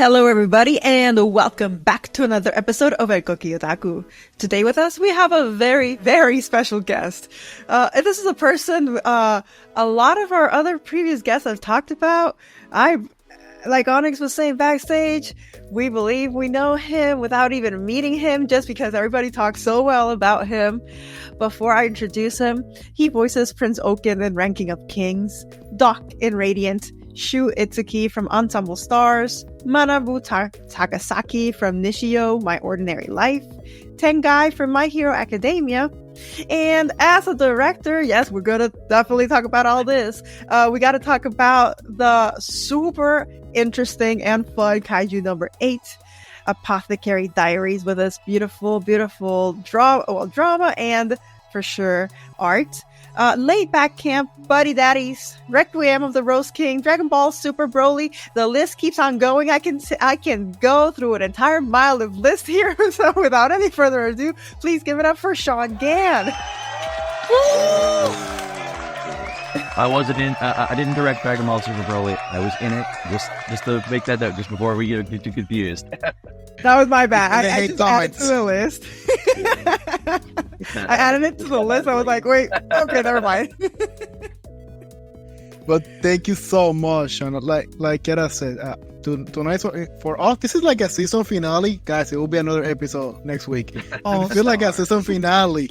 Hello everybody and welcome back to another episode of Koki Otaku. Today with us we have a very, very special guest. This is a person a lot of our other previous guests have talked about. Like Onyx was saying backstage, we believe we know him without even meeting him just because everybody talks so well about him. Before I introduce him, he voices Prince Ouken in Ranking of Kings, Doc in Radiant, Shu Itsuki from Ensemble Stars, Manabu Takasaki from Nishio, My Ordinary Life, Tengai from My Hero Academia, and as a director, yes, we're gonna definitely talk about all this. We gotta talk about the super interesting and fun Kaiju number 8, Apothecary Diaries, with this beautiful drama and for sure art. Laid Back Camp, Buddy Daddies, Requiem of the Rose King, Dragon Ball Super Broly. The list keeps on going. I can go through an entire mile of list here. So without any further ado, please give it up for Shawn Gann. I didn't direct Dragon Ball Super Broly. I was in it. Just to make that note, just before we get too confused. That was my bad. I just added to the list. I added it to the list. I was like, wait, okay, never mind. But thank you so much, Shawn. Like Kara said, tonight for us, this is like a season finale, guys. It will be another episode next week. I feel like a season finale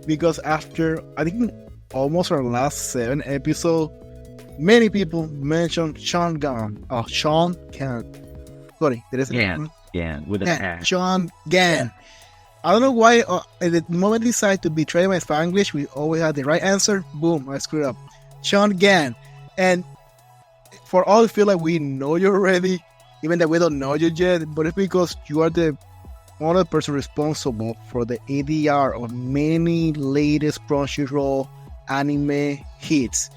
because after I think almost our last 7 episodes, many people mentioned Shawn Gann. Shawn Gann. Sorry, there is Gann with an S. Shawn Gann. I don't know why at the moment I decided to betray my Spanglish, we always had the right answer. Boom, I screwed up. Shawn Gann. And for all, I feel like we know you already, even that we don't know you yet, but it's because you are the only person responsible for the ADR of many latest Crunchyroll anime hits.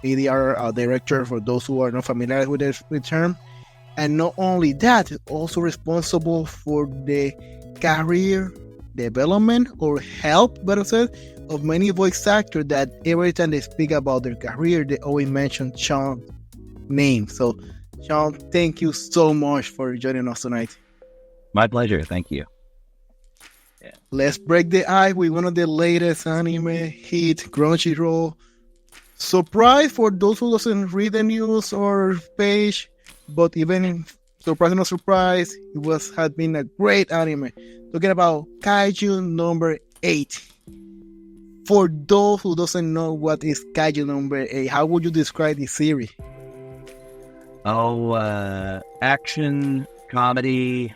ADR director, for those who are not familiar with the term. And not only that, also responsible for the career development or help, better said, of many voice actors that every time they speak about their career, they always mention Shawn's name. So, Shawn, thank you so much for joining us tonight. My pleasure. Thank you. Yeah. Let's break the ice with one of the latest anime hits, Crunchyroll. Surprise for those who doesn't read the news or page, but even surprise or no surprise, it had been a great anime. Talking about Kaiju number 8. For those who doesn't know what is Kaiju number 8, how would you describe the series? Action, comedy,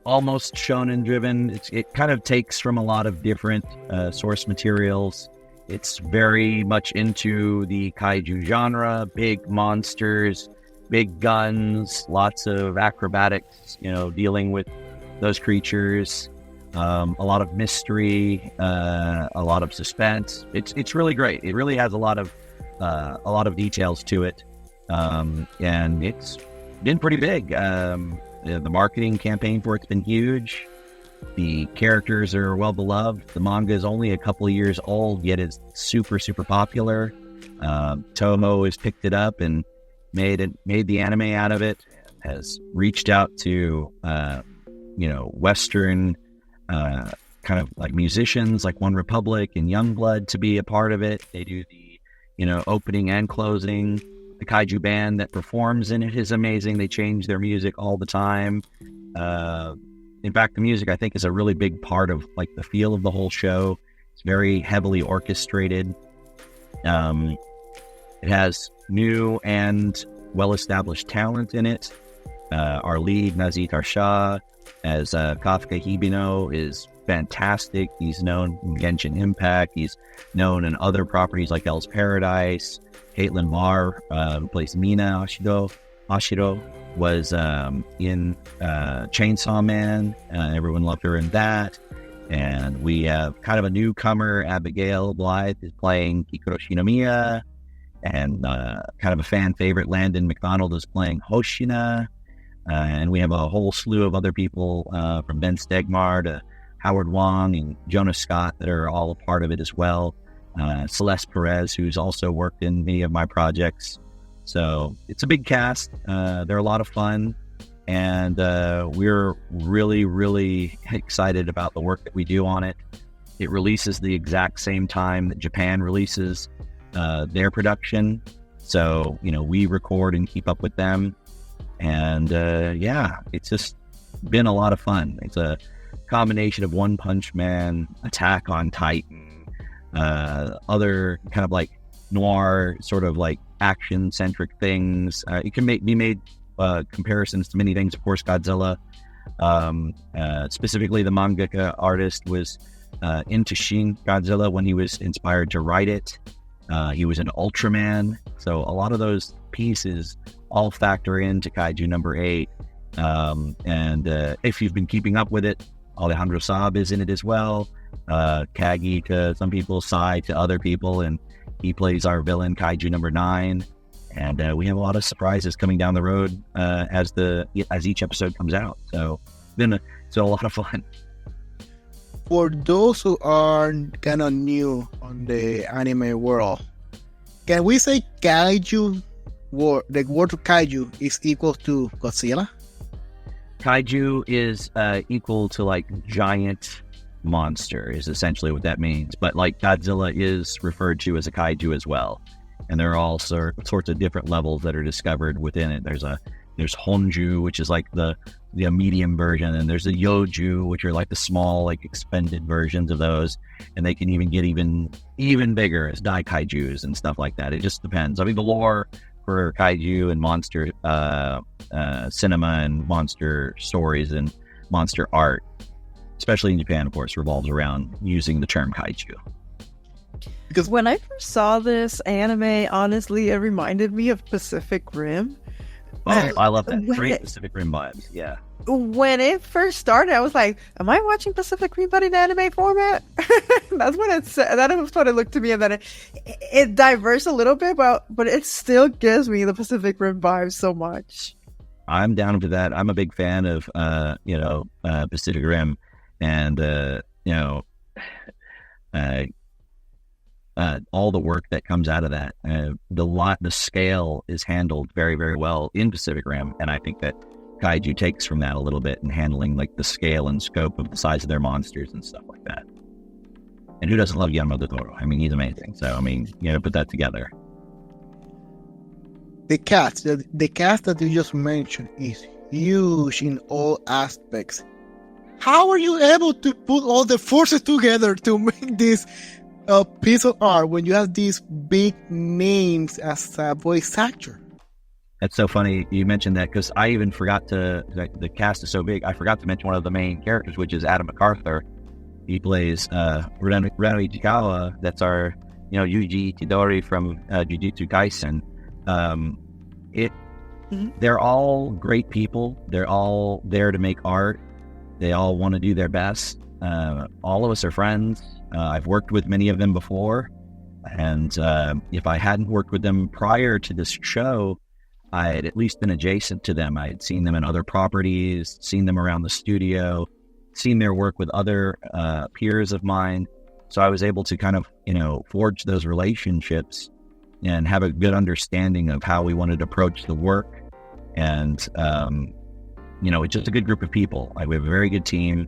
almost shonen driven. It kind of takes from a lot of different source materials. It's very much into the Kaiju genre, big monsters, big guns, lots of acrobatics, dealing with those creatures, a lot of mystery, a lot of suspense. It's really great. It really has a lot of details to it, and it's been pretty big. The marketing campaign for it's been huge. The characters are well beloved. The manga is only a couple of years old, yet it's super, super popular. Toho has picked it up and made the anime out of it. Has reached out to Western kind of like musicians like One Republic and Youngblood to be a part of it. They do the opening and closing. The Kaiju band that performs in it is amazing. They change their music all the time. In fact, the music, I think, is a really big part of like the feel of the whole show. It's very heavily orchestrated. It has new and well-established talent in it. Our lead, Nazit Arshah, as Kafka Hibino, is fantastic. He's known in Genshin Impact. He's known in other properties like Hell's Paradise. Caitlin Barr, who plays Mina Ashiro, was in Chainsaw Man. Everyone loved her in that. And we have kind of a newcomer, Abigail Blythe, is playing Kikuro Shinomiya. And kind of a fan favorite, Landon McDonald, is playing Hoshina. And we have a whole slew of other people from Ben Stegmar to Howard Wong and Jonas Scott that are all a part of it as well. Celeste Perez, who's also worked in many of my projects. So it's a big cast. They're a lot of fun. And we're really, really excited about the work that we do on it. It releases the exact same time that Japan releases their production. So, we record and keep up with them. And it's just been a lot of fun. It's a combination of One Punch Man, Attack on Titan, other kind of like noir, sort of like action-centric things. It can be made comparisons to many things. Of course, Godzilla. Specifically, the mangaka artist was into Shin Godzilla when he was inspired to write it. He was an Ultraman. So a lot of those pieces all factor into Kaiju number 8. And if you've been keeping up with it, Alejandro Saab is in it as well. Kagi to some people, Sai to other people, and he plays our villain, Kaiju number 9. And we have a lot of surprises coming down the road as each episode comes out. So it's a lot of fun. For those who are kind of new on the anime world, can we say Kaiju, the word Kaiju is equal to Godzilla? Kaiju is equal to like giant monster is essentially what that means. But like Godzilla is referred to as a Kaiju as well. And there are all sorts of different levels that are discovered within it. There's Honju, which is like the medium version, and there's the Yoju, which are like the small, like expended versions of those, and they can even get even bigger as Daikaijus and stuff like that. It just depends. I mean, the lore for Kaiju and monster cinema and monster stories and monster art, especially in Japan, of course, revolves around using the term Kaiju. Because when I first saw this anime, honestly, it reminded me of Pacific Rim. Oh, I love that. Great Pacific Rim vibes, yeah. When it first started, I was like, am I watching Pacific Rim but in anime format? That's what it said. That was what it looked to me. And then it diverged a little bit, but it still gives me the Pacific Rim vibes so much. I'm down for that. I'm a big fan of, Pacific Rim. And, all the work that comes out of that, the scale is handled very, very well in Pacific Rim, and I think that Kaiju takes from that a little bit in handling like the scale and scope of the size of their monsters and stuff like that. And who doesn't love Guillermo del Toro? I mean, he's amazing. So I mean, put that together. The cast that you just mentioned is huge in all aspects. How are you able to put all the forces together to make this piece of art when you have these big names as a voice actor? That's so funny you mentioned that, because I even forgot the cast is so big, I forgot to mention one of the main characters, which is Adam MacArthur. He plays Reno Ichikawa. That's our Yuji Itadori from Jujutsu Kaisen. They're all great people. They're all there to make art. They all want to do their best. All of us are friends. I've worked with many of them before, and if I hadn't worked with them prior to this show, I had at least been adjacent to them. I had seen them in other properties, seen them around the studio, seen their work with other peers of mine. So I was able to kind of, forge those relationships and have a good understanding of how we wanted to approach the work. And, it's just a good group of people. We have a very good team.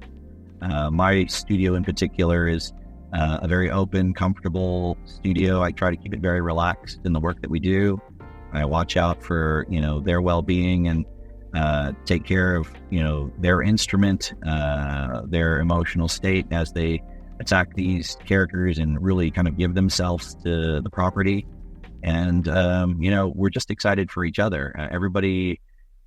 My studio in particular is a very open, comfortable studio. I try to keep it very relaxed in the work that we do. I watch out for, their well-being and take care of, their instrument, their emotional state as they attack these characters and really kind of give themselves to the property. And, we're just excited for each other. Everybody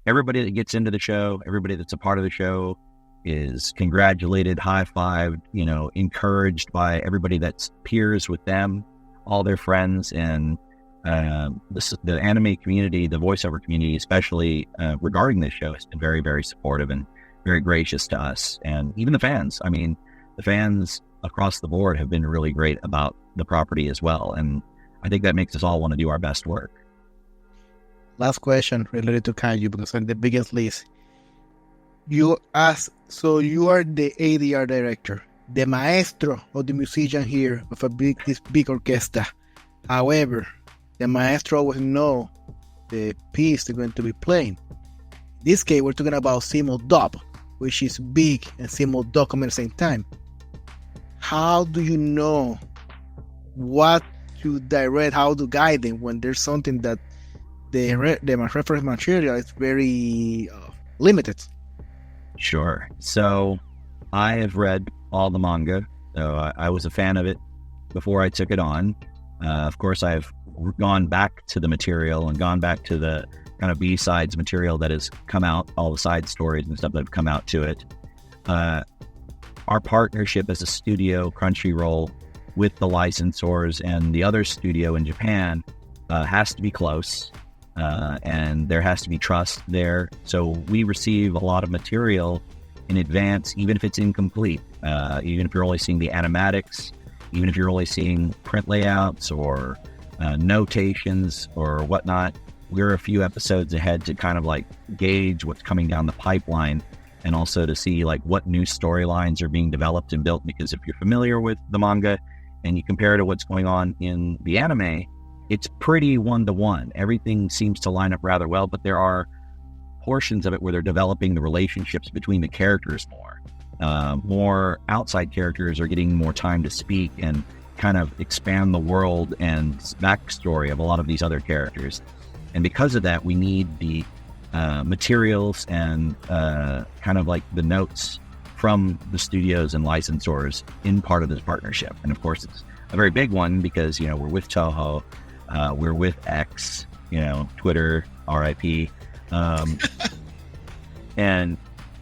that gets into the show, everybody that's a part of the show is congratulated, high-fived, encouraged by everybody that's peers with them, all their friends, and the anime community, the voiceover community, especially regarding this show, has been very, very supportive and very gracious to us. And even the fans. I mean, the fans across the board have been really great about the property as well. And I think that makes us all want to do our best work. Last question related to Kaiju, because I'm the biggest list. You are the ADR director, the maestro of the musician here of this big orchestra. However, the maestro always know the piece they're going to be playing. In this case, we're talking about simul-dub, which is big and simul-document at the same time. How do you know what to direct, how to guide them when there's something that the reference material is very limited? Sure. So I have read all the manga. So I was a fan of it before I took it on. Of course, I've gone back to the material and gone back to the kind of B-sides material that has come out, all the side stories and stuff that have come out to it. Our partnership as a studio, Crunchyroll, with the licensors and the other studio in Japan has to be close, and there has to be trust there. So we receive a lot of material in advance, even if it's incomplete, even if you're only seeing the animatics, even if you're only seeing print layouts or notations or whatnot. We're a few episodes ahead to kind of like gauge what's coming down the pipeline, and also to see like what new storylines are being developed and built. Because if you're familiar with the manga and you compare it to what's going on in the anime, it's pretty one-to-one. Everything seems to line up rather well, but there are portions of it where they're developing the relationships between the characters more. More outside characters are getting more time to speak and kind of expand the world and backstory of a lot of these other characters. And because of that, we need the materials and kind of like the notes from the studios and licensors in part of this partnership. And of course, it's a very big one because, you know, we're with Toho, we're with X, you know, Twitter, RIP. And,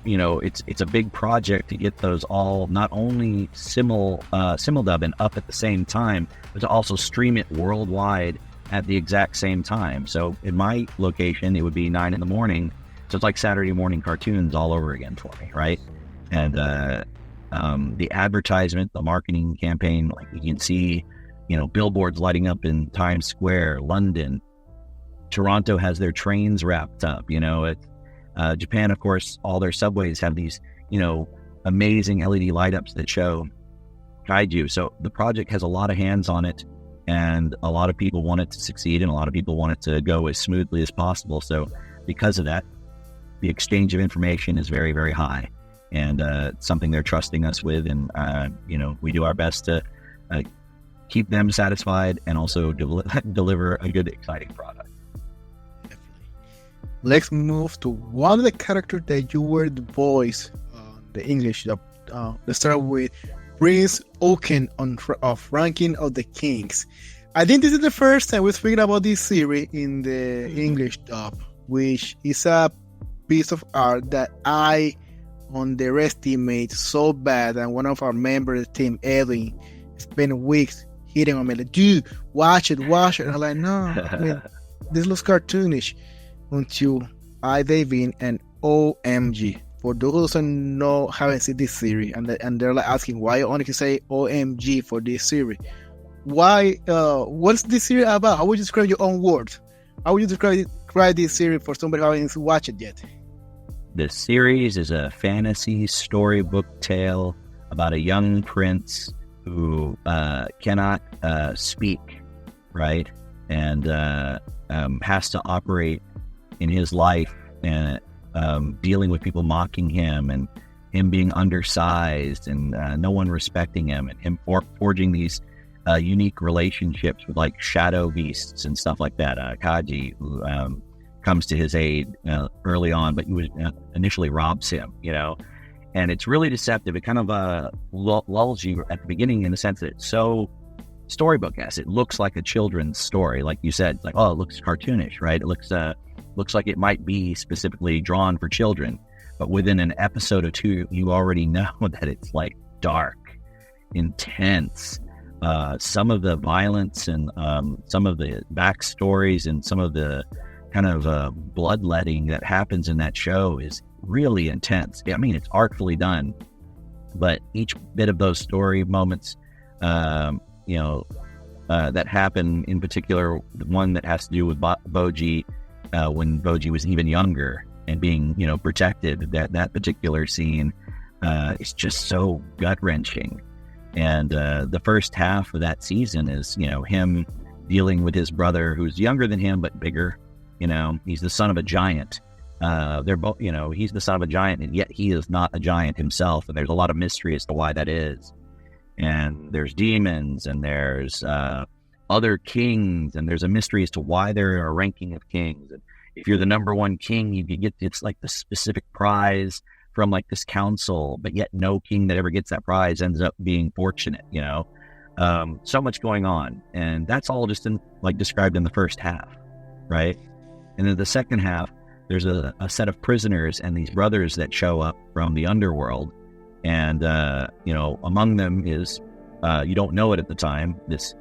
you know, it's a big project to get those all not only simul-dub and up at the same time, but to also stream it worldwide at the exact same time. So in my location, it would be 9 a.m. So it's like Saturday morning cartoons all over again for me, right? And the advertisement, the marketing campaign, like you can see, you know, billboards lighting up in Times Square, London. Toronto has their trains wrapped up, you know. Japan, of course, all their subways have these, you know, amazing LED light ups that show Kaiju. So the project has a lot of hands on it, and a lot of people want it to succeed, and a lot of people want it to go as smoothly as possible. So because of that, the exchange of information is very, very high, and it's something they're trusting us with. And, you know, we do our best to keep them satisfied and also deliver a good, exciting product. Let's move to one of the characters that you were the voice, the English dub. Let's start with Prince Ouken of Ranking of the Kings. I think this is the first time we're speaking about this series in the English dub, which is a piece of art that I underestimate so bad. And one of our members, Team Edwin, spent weeks hitting on me like, dude, watch it. And I'm like, no, I mean, this looks cartoonish. Until I dive in and OMG. For those who don't know, haven't seen this series, and they're like asking why you only can say OMG for this series. Why? What's this series about? How would you describe your own words? How would you describe this series for somebody who hasn't watched it yet? This series is a fantasy storybook tale about a young prince who cannot speak, right? And has to operate in his life and dealing with people mocking him and him being undersized and no one respecting him, and him forging these unique relationships with like shadow beasts and stuff like that. Kaiji, who comes to his aid early on, but who initially robs him, you know. And it's really deceptive. It kind of lulls you at the beginning in the sense that it's so storybook-esque. It looks like a children's story, like you said. It's like, oh, it looks cartoonish, right? It looks like it might be specifically drawn for children, but within an episode or two, you already know that it's like dark, intense. Some of the violence and some of the backstories and some of the kind of bloodletting that happens in that show is really intense. I mean, it's artfully done, but each bit of those story moments, that happen, in particular, the one that has to do with Boji, when Boji was even younger and being, protected, that particular scene is just so gut-wrenching. And the first half of that season is, him dealing with his brother who's younger than him but bigger, You know, he's the son of a giant. They're both, you know, he's the son of a giant, and yet he is not a giant himself. And there's a lot of mystery as to why that is. And there's demons, and there's other kings, and there's a mystery as to why there are a ranking of kings. And if you're the number one king, you get, it's like the specific prize from like this council, but yet no king that ever gets that prize ends up being fortunate, you know. So much going on, and that's all just described in the first half, right? And then the second half, there's a set of prisoners and these brothers that show up from the underworld, and you know, among them is you don't know it at the time, this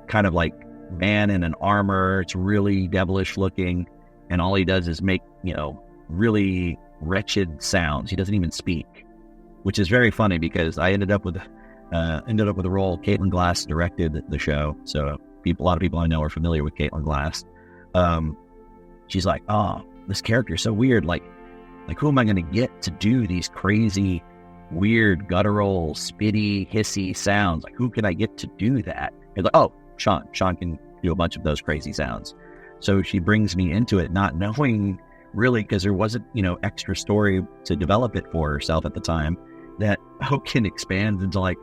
kind of like man in an armor. It's really devilish looking, and all he does is make, you know, really wretched sounds. He doesn't even speak, which is very funny because I ended up with a role. Caitlin Glass directed the show, so a lot of people I know are familiar with Caitlin Glass. She's like, oh, this character is so weird. Like who am I going to get to do these crazy, weird, guttural, spitty, hissy sounds? Like, who can I get to do that? It's like, oh, Shawn can do a bunch of those crazy sounds. So she brings me into it, not knowing really, because there wasn't, you know, extra story to develop it for herself at the time, that Ouken expands into like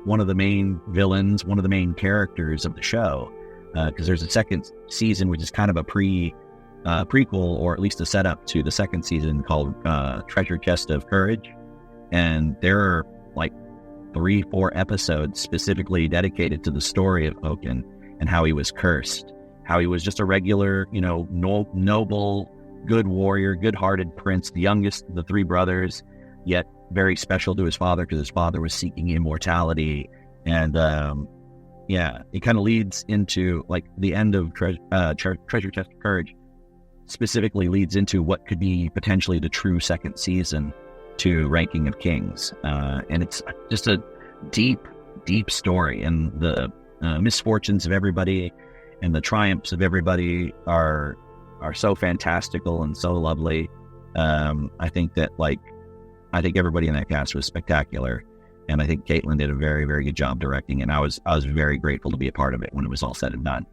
one of the main villains, one of the main characters of the show. Because there's a second season, which is kind of a prequel, or at least a setup to the second season, called Treasure Chest of Courage. And there are like 3-4 episodes specifically dedicated to the story of Ouken and how he was cursed, how he was just a regular, you know, noble, good warrior, good-hearted prince, the youngest of the 3 brothers, yet very special to his father because his father was seeking immortality. And yeah, it kind of leads into like the end of Treasure Chest of Courage, specifically leads into what could be potentially the true second season to Ranking of Kings. And it's just a deep, deep story, and the misfortunes of everybody and the triumphs of everybody are so fantastical and so lovely. I think everybody in that cast was spectacular, and I think Caitlin did a very, very good job directing, and I was very grateful to be a part of it when it was all said and done.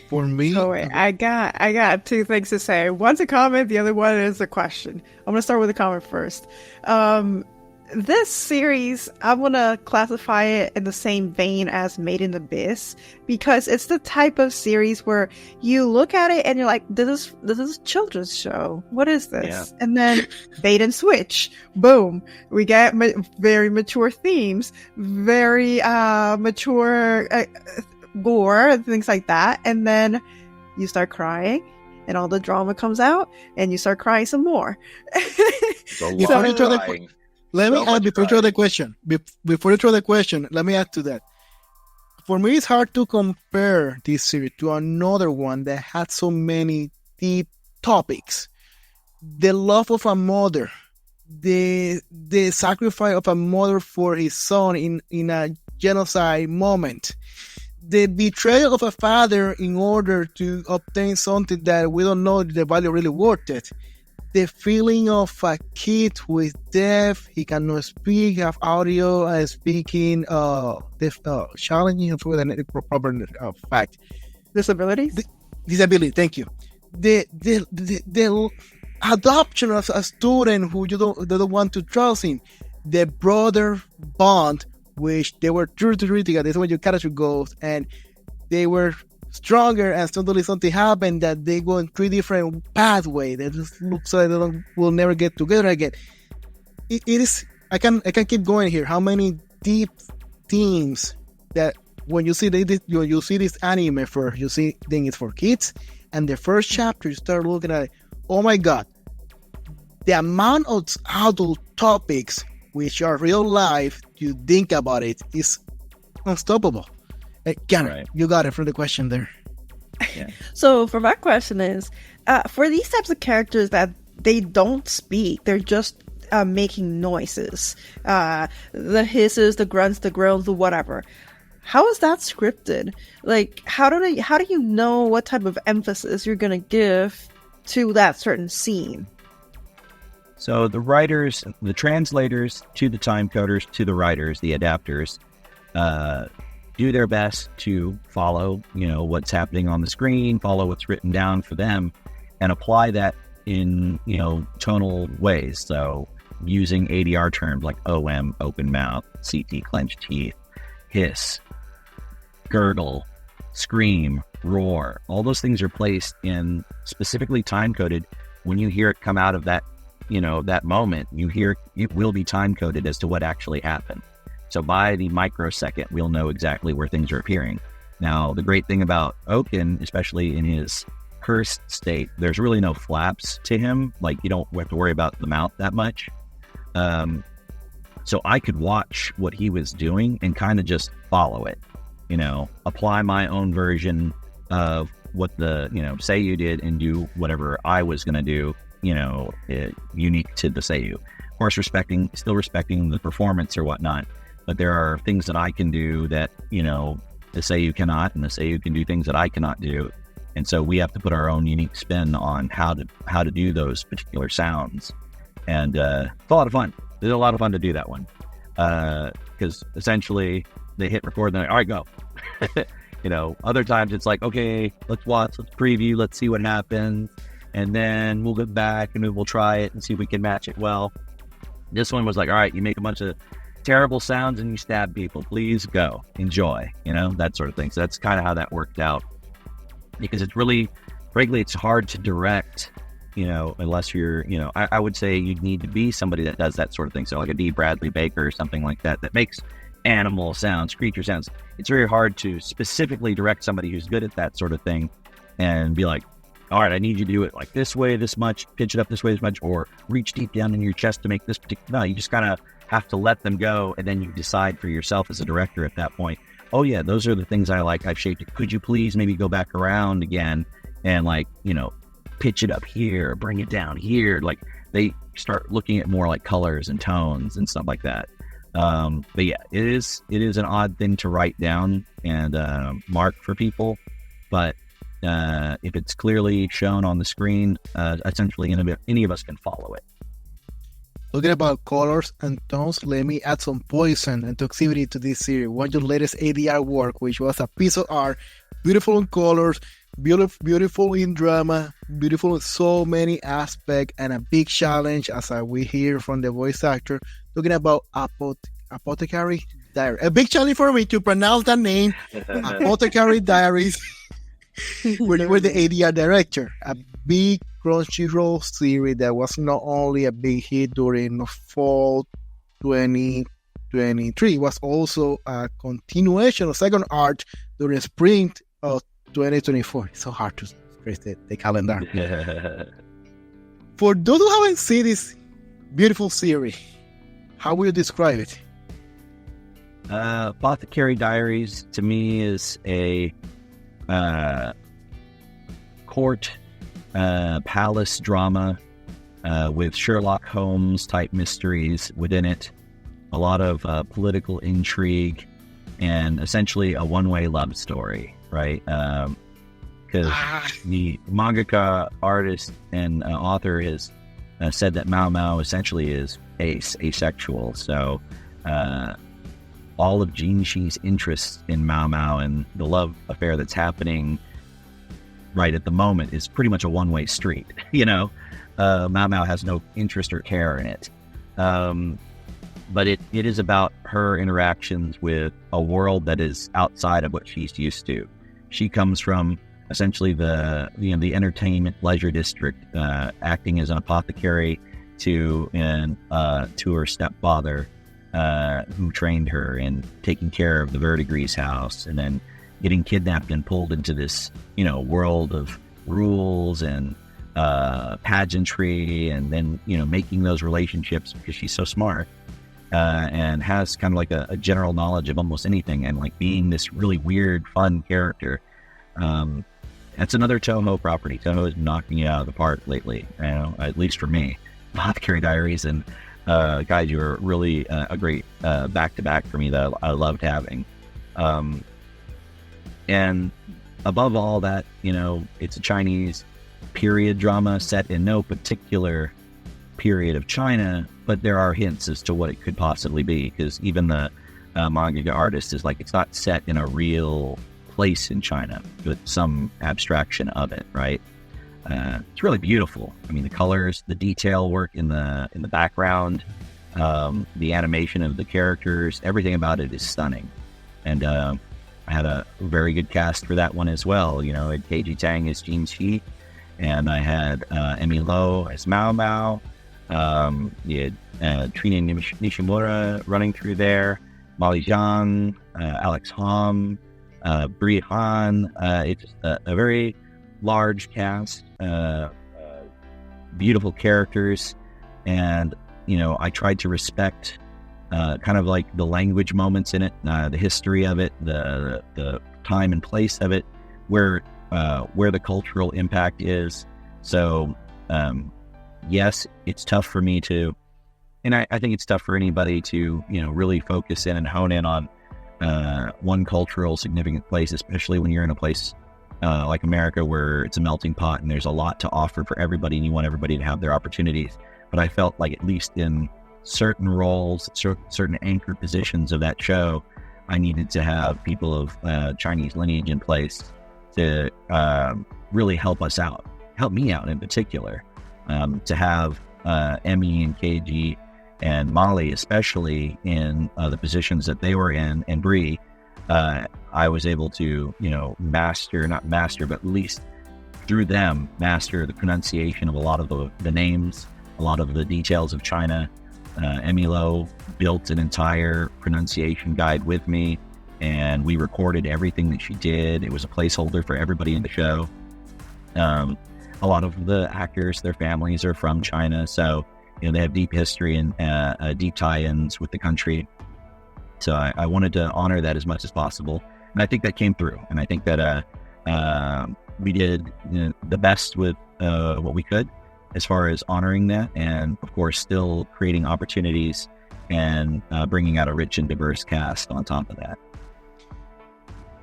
For me, I got 2 things to say. One's a comment, the other one is a question. I'm gonna start with a comment first. This series, I'm gonna classify it in the same vein as Made in Abyss, because it's the type of series where you look at it and you're like, this is a children's show. What is this? Yeah. And then bait and switch. Boom. We get very mature themes, very mature gore, things like that. And then you start crying, and all the drama comes out, and you start crying some more. Let me add, before you throw the question, let me add to that. For me, it's hard to compare this series to another one that had so many deep topics. The love of a mother, the sacrifice of a mother for his son in a genocide moment, the betrayal of a father in order to obtain something that we don't know the value really worth it. The feeling of a kid who is deaf, he cannot speak, have audio and speaking, challenging for the proper fact. Disabilities? Disability, thank you. The adoption of a student who they don't want to trust him. The brother bond, which they were true together. This is when your character goes, and they were stronger, and suddenly something happened that they go in 3 different pathways. They just look so they will never get together again. It is. I can keep going here. How many deep themes that when you see this anime first, you think it's for kids, and the first chapter you start looking at it, oh my god, the amount of adult topics which are real life, you think about it, is unstoppable. Gann, right. You got it for the question there. Yeah. So for my question is, for these types of characters that they don't speak, they're just making noises, the hisses, the grunts, the groans, the whatever. How is that scripted? Like, how do you know what type of emphasis you're gonna give to that certain scene? So the writers, the translators to the time coders to the writers, the adapters, do their best to follow, what's happening on the screen, follow what's written down for them, and apply that in, tonal ways. So using ADR terms like OM, open mouth, CT, clenched teeth, hiss, gurgle, scream, roar. All those things are placed in specifically time-coded. When you hear it come out of that, that moment, you hear it will be time-coded as to what actually happened. So by the microsecond, we'll know exactly where things are appearing. Now, the great thing about Ouken, especially in his cursed state, there's really no flaps to him. Like, you don't have to worry about the mouth that much. So I could watch what he was doing and kind of just follow it, apply my own version of what the, Seiyu did and do whatever I was going to do, unique to the Seiyu. Of course, still respecting the performance or whatnot. But there are things that I can do that, the Seiyu cannot, and the Seiyu can do things that I cannot do. And so we have to put our own unique spin on how to do those particular sounds. And it's a lot of fun. It's a lot of fun to do that one. Because essentially they hit record and they're like, all right, go. Other times it's like, okay, let's watch, let's preview, let's see what happens. And then we'll get back and we'll try it and see if we can match it well. This one was like, all right, you make a bunch of terrible sounds and you stab people, please go, enjoy, that sort of thing. So that's kind of how that worked out, because it's really, frankly, it's hard to direct, unless you're, I would say you'd need to be somebody that does that sort of thing. So like a D. Bradley Baker or something like that makes animal sounds, creature sounds. It's very hard to specifically direct somebody who's good at that sort of thing and be like, all right, I need you to do it like this way, this much, pitch it up this way, this much, or reach deep down in your chest to make this particular. No, you just kind of have to let them go, and then you decide for yourself as a director at that point, oh yeah, those are the things I like, I've shaped it. Could you please maybe go back around again and pitch it up here, bring it down here. Like, they start looking at more like colors and tones and stuff like that. But yeah, it is an odd thing to write down and mark for people, but if it's clearly shown on the screen, essentially any of us can follow it. Talking about colors and tones, let me add some poison and toxicity to this series. One of your latest ADR work, which was a piece of art, beautiful in colors, beautiful in drama, beautiful in so many aspects, and a big challenge, as we hear from the voice actor, talking about Apothecary Diaries. A big challenge for me to pronounce that name, Apothecary Diaries, where you were the ADR director. A big Crunchyroll series that was not only a big hit during fall 2023, it was also a continuation of second art during spring of 2024. It's so hard to trace the calendar. For those who haven't seen this beautiful series, how will you describe it? Apothecary Diaries to me is a court palace drama with Sherlock Holmes type mysteries within it, a lot of political intrigue, and essentially a one-way love story, right? Because the mangaka, artist, and author has said that Mao Mao essentially is asexual. So all of Jinshi's interests in Mao Mao and the love affair that's happening right at the moment is pretty much a one-way street. Mao Mao has no interest or care in it. But it is about her interactions with a world that is outside of what she's used to. She comes from essentially the entertainment leisure district, acting as an apothecary to her stepfather, who trained her, and taking care of the Verdigris house, and then getting kidnapped and pulled into this, world of rules and pageantry, and then, making those relationships because she's so smart and has kind of like a general knowledge of almost anything, and like being this really weird, fun character. That's another Toho property. Toho is knocking it out of the park lately, at least for me. Apothecary Diaries and Kaiju are really a great back-to-back for me that I loved having. And above all that, it's a Chinese period drama set in no particular period of China, but there are hints as to what it could possibly be, because even the manga artist is like, it's not set in a real place in China with some abstraction of it, right? It's really beautiful. I mean, the colors, the detail work in the background, the animation of the characters, everything about it is stunning. And I had a very good cast for that one as well. You know, I had Keiji Tang as Jin Shi, and I had Emi Lo as Mao Mao. You had Trina Nishimura running through there, Molly Zhang, Alex Hom, Bri Han. It's a very large cast, beautiful characters, and you know, I tried to respect kind of like the language moments in it, the history of it, the time and place of it, where the cultural impact is. So yes, it's tough for me to, and I think it's tough for anybody to, you know, really focus in and hone in on one cultural significant place, especially when you're in a place like America, where it's a melting pot and there's a lot to offer for everybody, and you want everybody to have their opportunities. But I felt like, at least in certain roles, certain anchor positions of that show, I needed to have people of Chinese lineage in place to really help us out, help me out in particular. To have Emmy and KG and Molly, especially in the positions that they were in, and Bree, I was able to, you know, not master, but at least through them, master the pronunciation of a lot of the names, a lot of the details of China. Emmy Lo built an entire pronunciation guide with me, and we recorded everything that she did. It was a placeholder for everybody in the show. A lot of the actors, their families are from China, so you know, they have deep history and deep tie-ins with the country. So I wanted to honor that as much as possible, and I think that came through. And I think that we did, you know, the best with what we could as far as honoring that, and of course still creating opportunities and bringing out a rich and diverse cast on top of that.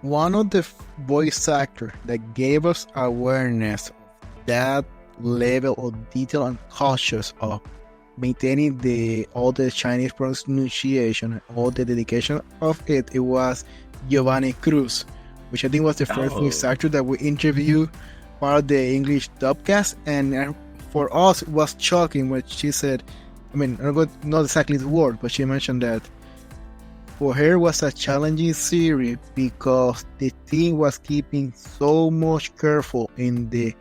One of the voice actors that gave us awareness of that level of detail and cautious of maintaining all the Chinese pronunciation, all the dedication of it, it was Giovanni Cruz, which I think was the first voice actor that we interviewed part of the English dubcast. And for us, it was shocking when she said, I mean, not exactly the word, but she mentioned that for her it was a challenging series because the team was keeping so much careful in the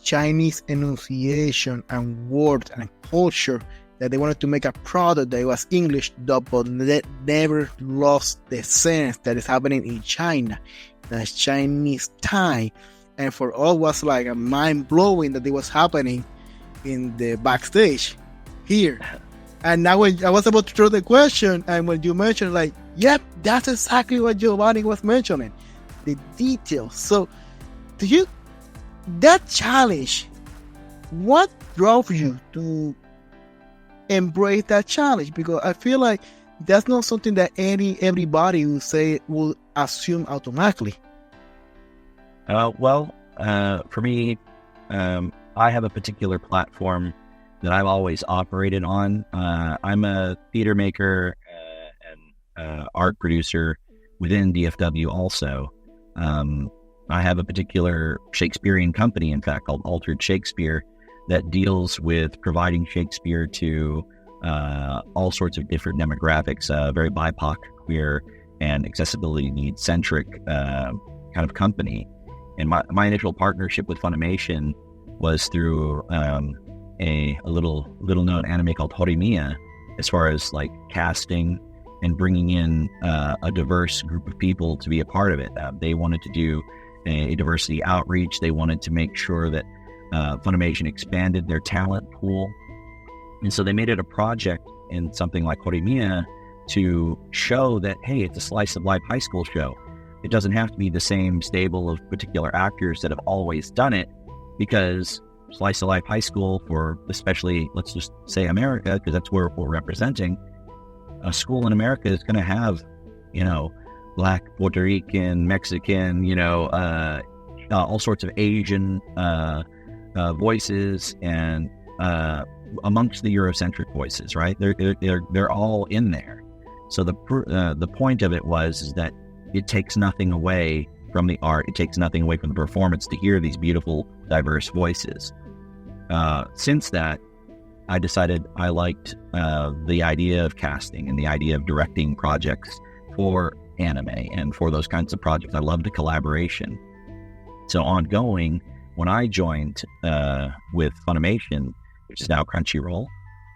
Chinese enunciation and words and culture that they wanted to make a product that was English dub, but that never lost the sense that is happening in China. That's Chinese time. And for all was like a mind blowing that it was happening in the backstage here. And now when I was about to throw the question, and when you mentioned, like, yep, that's exactly what Giovanni was mentioning, the details. So that challenge, what drove you to embrace that challenge? Because I feel like that's not something that everybody will assume automatically. For me, I have a particular platform that I've always operated on. I'm a theater maker and art producer within DFW also. I have a particular Shakespearean company, in fact, called Altered Shakespeare, that deals with providing Shakespeare to all sorts of different demographics, very BIPOC, queer, and accessibility needs centric kind of company. And my initial partnership with Funimation was through a little known anime called Horimiya, as far as like casting and bringing in a diverse group of people to be a part of it. They wanted to do a diversity outreach. They wanted to make sure that Funimation expanded their talent pool. And so they made it a project in something like Horimiya to show that, hey, it's a slice of life high school show. It doesn't have to be the same stable of particular actors that have always done it, because slice of life high school, for especially, let's just say America, because that's where we're representing, a school in America is going to have, you know, Black, Puerto Rican, Mexican, you know, all sorts of Asian voices, and amongst the Eurocentric voices, right? They're all in there. So the point of it is that it takes nothing away from the art. It takes nothing away from the performance to hear these beautiful, diverse voices. Since that, I decided I liked the idea of casting and the idea of directing projects for anime and for those kinds of projects. I love the collaboration. So ongoing, when I joined with Funimation, which is now Crunchyroll,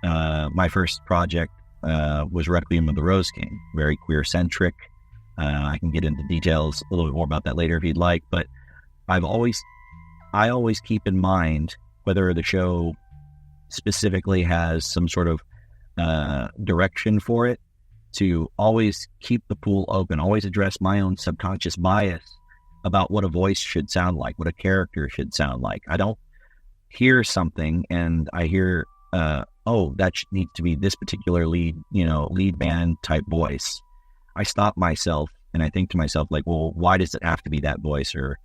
my first project was Requiem of the Rose King, very queer-centric. I can get into details a little bit more about that later if you'd like, but I always keep in mind whether the show specifically has some sort of direction for it, to always keep the pool open, always address my own subconscious bias about what a voice should sound like, what a character should sound like. I don't hear something and I hear, that needs to be this particular lead band type voice. I stop myself and I think to myself, like, well, why does it have to be that voice? Or,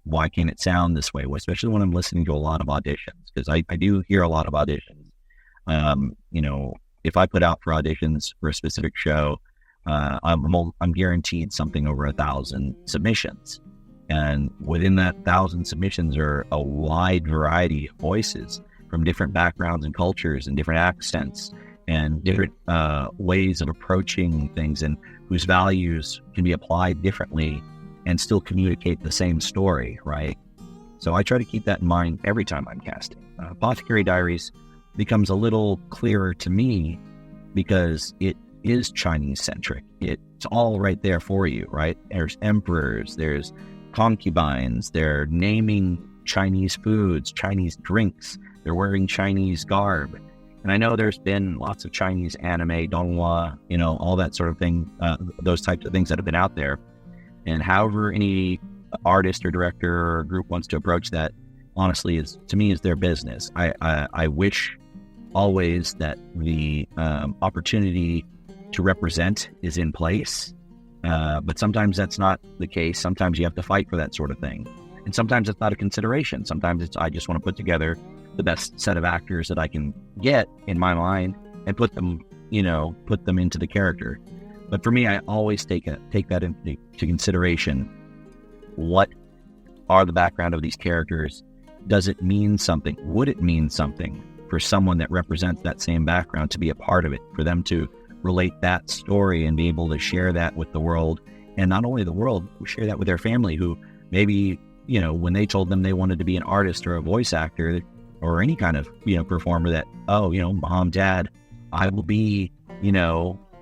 why can't it sound this way? Well, especially when I'm listening to a lot of auditions, because I do hear a lot of auditions. If I put out for auditions for a specific show, I'm guaranteed something over 1,000 submissions. And within that 1,000 submissions are a wide variety of voices from different backgrounds and cultures and different accents and different ways of approaching things, and whose values can be applied differently and still communicate the same story, right? So I try to keep that in mind every time I'm casting. Apothecary Diaries becomes a little clearer to me because it is Chinese-centric. It's all right there for you, right? There's emperors, there's concubines, they're naming Chinese foods, Chinese drinks, they're wearing Chinese garb. And I know there's been lots of Chinese anime, donghua, all that sort of thing, those types of things that have been out there. And however any artist or director or group wants to approach that, honestly, is their business. I wish always that the opportunity to represent is in place, but sometimes that's not the case. Sometimes you have to fight for that sort of thing, and sometimes it's not a consideration. Sometimes it's I just want to put together the best set of actors that I can get in my mind and put them into the character. But for me, I always take that into consideration. What are the background of these characters? Does it mean something? Would it mean something for someone that represents that same background to be a part of it, for them to relate that story and be able to share that with the world? And not only the world, share that with their family, who maybe, when they told them they wanted to be an artist or a voice actor or any kind of, performer, that, mom, dad, I will be,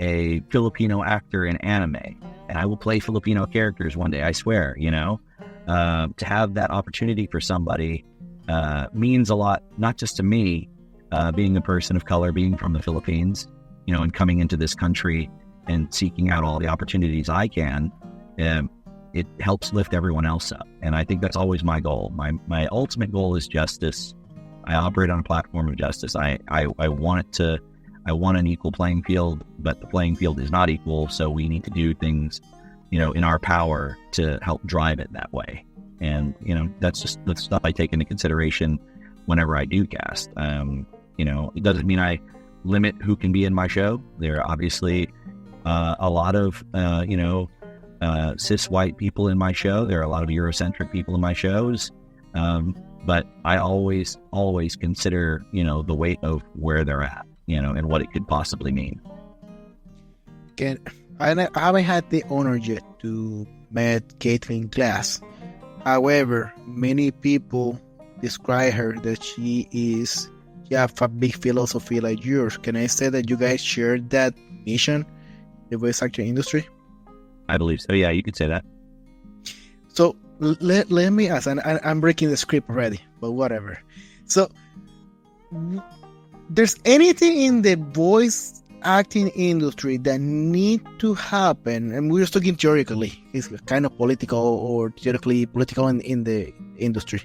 a Filipino actor in anime, and I will play Filipino characters one day, I swear. To have that opportunity for somebody means a lot, not just to me, being a person of color, being from the Philippines, and coming into this country and seeking out all the opportunities I can. It helps lift everyone else up. And I think that's always my goal. My ultimate goal is justice. I operate on a platform of justice. I want an equal playing field, but the playing field is not equal. So we need to do things, in our power to help drive it that way. And, that's just the stuff I take into consideration whenever I do cast. It doesn't mean I limit who can be in my show. There are obviously a lot of, cis white people in my show. There are a lot of Eurocentric people in my shows. But I always consider, the weight of where they're at, and what it could possibly mean. I haven't had the honor yet to meet Caitlin Glass. However, many people describe her that she have a big philosophy like yours. Can I say that you guys share that mission, the voice actor industry? I believe so. Yeah, you could say that. So let me ask, and I'm breaking the script already, but whatever. So there's anything in the voice acting industry that need to happen, and we're just talking theoretically, it's kind of political or theoretically political in the industry,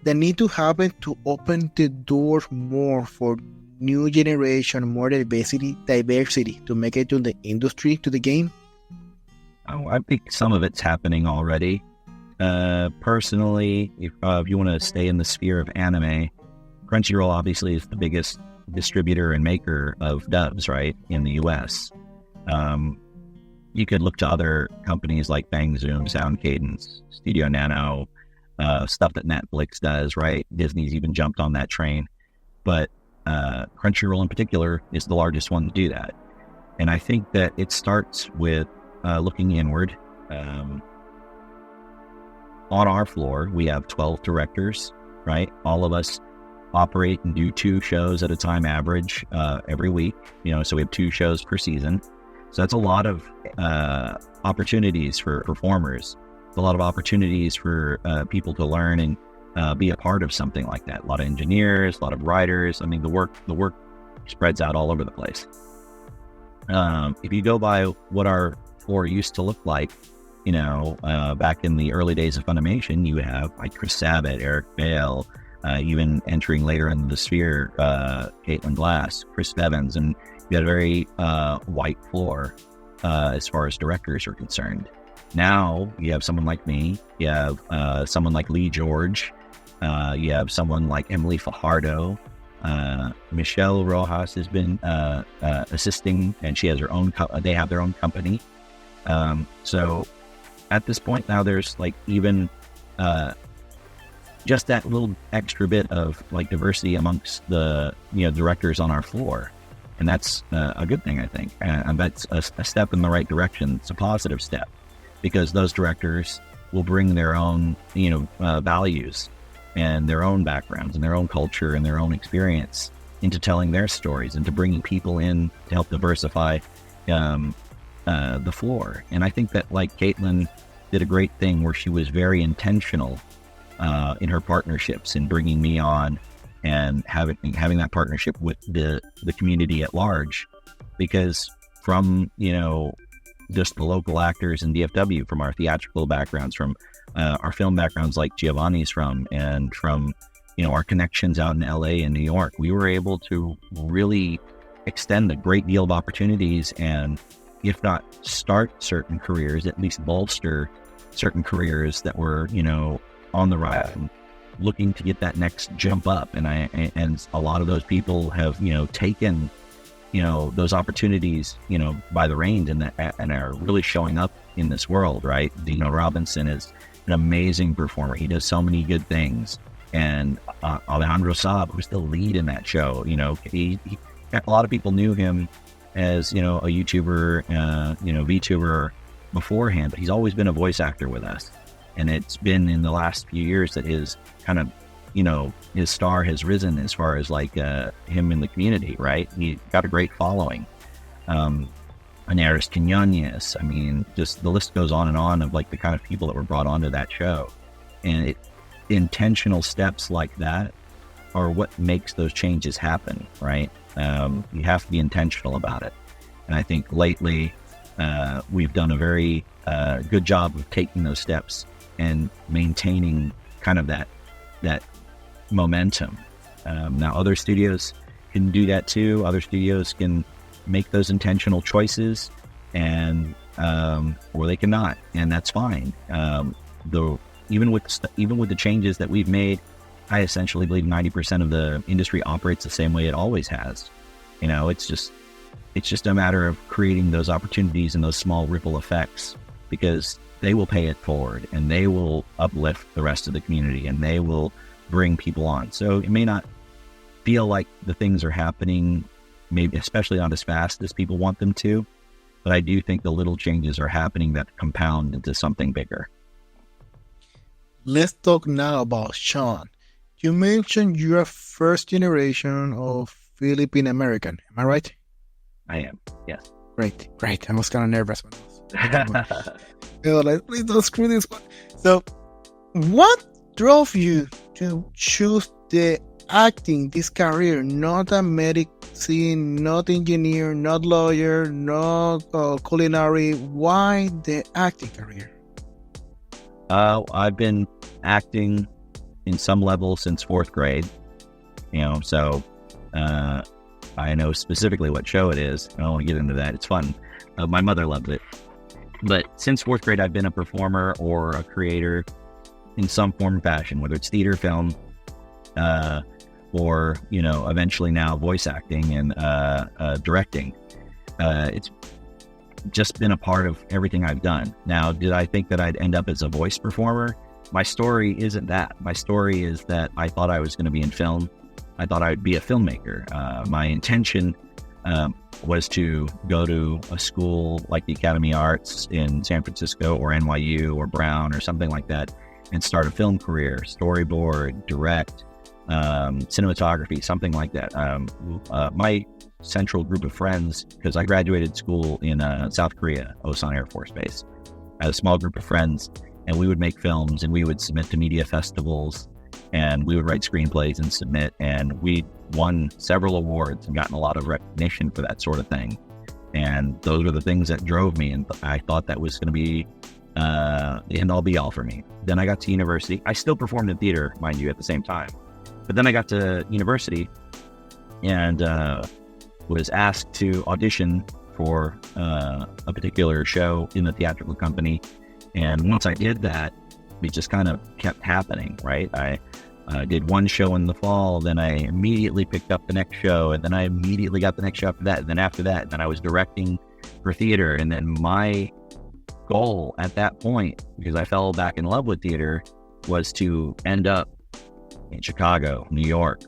that need to happen to open the door more for new generation, more diversity to make it to the industry, to the game? I think some of it's happening already. Personally, if you want to stay in the sphere of anime, Crunchyroll obviously is the biggest distributor and maker of dubs, right, in the US. You could look to other companies like Bang Zoom, Sound Cadence, Studio Nano, stuff that Netflix does, right? Disney's even jumped on that train. But Crunchyroll in particular is the largest one to do that. And I think that it starts with looking inward. On our floor, we have 12 directors, right? All of us operate and do 2 shows at a time average every week, so we have 2 shows per season. So that's a lot of opportunities for performers. It's a lot of opportunities for people to learn and be a part of something like that. A lot of engineers, a lot of writers. I mean, the work spreads out all over the place. If you go by what our floor used to look like, back in the early days of Funimation, you have like Chris Sabat, Eric Bale, even entering later into the sphere, Caitlin Glass, Chris Bevins, and you had a very white floor as far as directors are concerned. Now you have someone like me, you have someone like Lee George, you have someone like Emily Fajardo, Michelle Rojas has been assisting, and she has her own. They have their own company. So at this point now, there's like even just that little extra bit of like diversity amongst the directors on our floor, and that's a good thing, I think, and that's a step in the right direction. It's a positive step because those directors will bring their own values and their own backgrounds and their own culture and their own experience into telling their stories, into bringing people in to help diversify the floor. And I think that like Caitlin did a great thing where she was very intentional in her partnerships and bringing me on and having that partnership with the community at large, because from just the local actors in DFW, from our theatrical backgrounds, from our film backgrounds like Giovanni's from, and from our connections out in LA and New York, we were able to really extend a great deal of opportunities, and if not start certain careers, at least bolster certain careers that were on the rise and looking to get that next jump up. And a lot of those people have taken those opportunities by the reins and are really showing up in this world, right? Dino Robinson is an amazing performer. He does so many good things. And Alejandro Saab, who's the lead in that show, he a lot of people knew him as a YouTuber, VTuber beforehand, but he's always been a voice actor with us. And it's been in the last few years that his kind of his star has risen as far as like him in the community, right? He got a great following. Anaris Quinones, I mean, just the list goes on of like the kind of people that were brought onto that show. And intentional steps like that are what makes those changes happen, right? You have to be intentional about it. And I think lately we've done a very good job of taking those steps and maintaining kind of that momentum. Now other studios can do that too. Other studios can make those intentional choices, and or they cannot, and that's fine. Even with the changes that we've made, I essentially believe 90% of the industry operates the same way it always has. It's just a matter of creating those opportunities and those small ripple effects, because they will pay it forward and they will uplift the rest of the community and they will bring people on. So it may not feel like the things are happening, maybe especially not as fast as people want them to, but I do think the little changes are happening that compound into something bigger. Let's talk now about Shawn. You mentioned you're first generation of Philippine American. Am I right? I am, yes. Great. I was kind of nervous when I was like, please don't screw this one. So, what drove you to choose the acting, this career, not a medicine, not engineer, not lawyer, not culinary? Why the acting career? I've been acting in some level since 4th grade, so I know specifically what show it is. I don't want to get into that. It's fun. My mother loved it. But since 4th grade, I've been a performer or a creator in some form or fashion, whether it's theater, film, or, eventually now voice acting and directing. It's just been a part of everything I've done. Now, did I think that I'd end up as a voice performer? My story isn't that. My story is that I thought I was going to be in film. I thought I would be a filmmaker. My intention was to go to a school like the Academy of Arts in San Francisco or NYU or Brown or something like that and start a film career, storyboard, direct, cinematography, something like that. My central group of friends, because I graduated school in South Korea, Osan Air Force Base. I had a small group of friends, and we would make films, and we would submit to media festivals, and we would write screenplays and submit, and we won several awards and gotten a lot of recognition for that sort of thing. And those were the things that drove me, and I thought that was going to be the end-all be-all for me. Then I got to university. I still performed in theater, mind you, at the same time. But then I got to university and was asked to audition for a particular show in the theatrical company. And once I did that, it just kind of kept happening, right? I did one show in the fall, then I immediately picked up the next show, and then I immediately got the next show after that, and then after that, and then I was directing for theater. And then my goal at that point, because I fell back in love with theater, was to end up in Chicago, New York,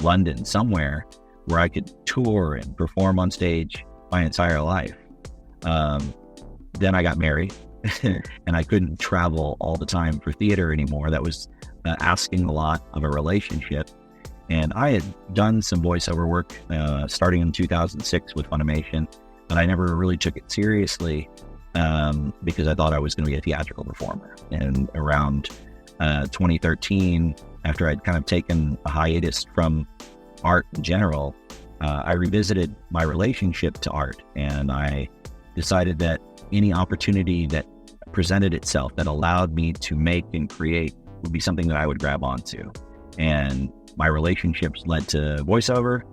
London, somewhere where I could tour and perform on stage my entire life. Then I got married and I couldn't travel all the time for theater anymore. That was asking a lot of a relationship. And I had done some voiceover work starting in 2006 with Funimation, but I never really took it seriously because I thought I was going to be a theatrical performer. And around 2013, after I'd kind of taken a hiatus from art in general, I revisited my relationship to art, and I decided that any opportunity that presented itself that allowed me to make and create would be something that I would grab onto. And my relationships led to voiceover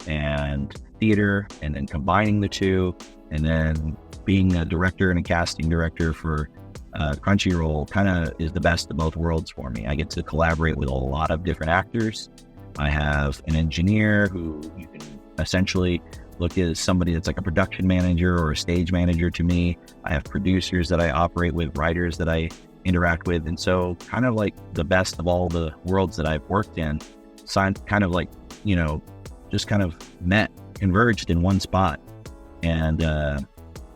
and theater, and then combining the two, and then being a director and a casting director for Crunchyroll kind of is the best of both worlds for me. I get to collaborate with a lot of different actors. I have an engineer who you can essentially look at as somebody that's like a production manager or a stage manager to me. I have producers that I operate with, writers that I interact with. And so kind of like the best of all the worlds that I've worked in, kind of like, just kind of converged in one spot. And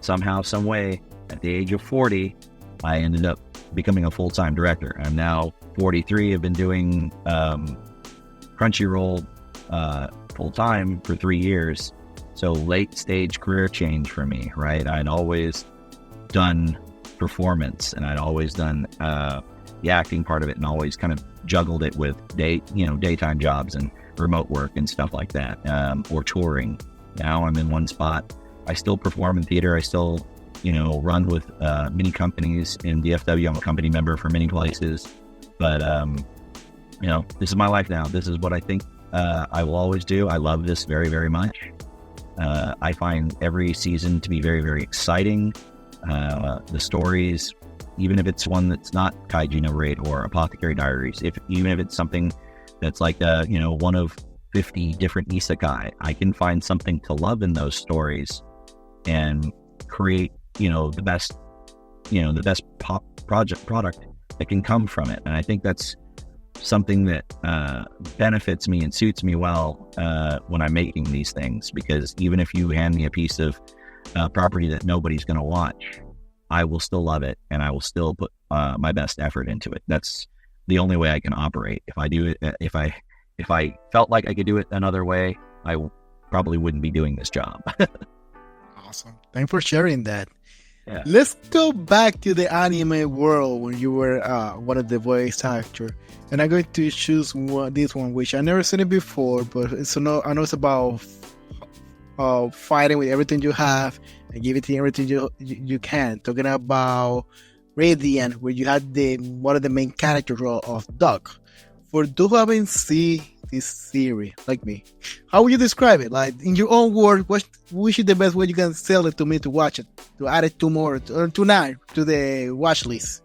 somehow, some way, at the age of 40, I ended up becoming a full-time director. I'm now 43. I've been doing Crunchyroll full-time for 3 years. So late stage career change for me, right? I'd always done performance, and I'd always done the acting part of it, and always kind of juggled it with daytime jobs and remote work and stuff like that, or touring. Now I'm in one spot. I still perform in theater. I still, run with many companies in DFW. I'm a company member for many places, but this is my life now. This is what I think I will always do. I love this very, very much. I find every season to be very, very exciting. The stories, even if it's one that's not Kaiju no Raid or Apothecary Diaries, even if it's something that's like one of 50 different isekai, I can find something to love in those stories and create the best pop product that can come from it. And I think that's something that benefits me and suits me well when I'm making these things, because even if you hand me a piece of property that nobody's going to watch, I will still love it, and I will still put my best effort into it. That's the only way I can operate. If I do it, if I felt like I could do it another way, I probably wouldn't be doing this job. Awesome. Thanks for sharing that. Yeah. Let's go back to the anime world when you were one of the voice actors. And I'm going to choose this one, which I never seen it before, but I know it's about fighting with everything you have and giving everything you can. Talking about Radiant, where you had one of the main character role of Duck. For those who haven't seen this series, like me, how would you describe it? Like, in your own words, which is the best way you can sell it to me to watch it, to add it tonight to the watch list?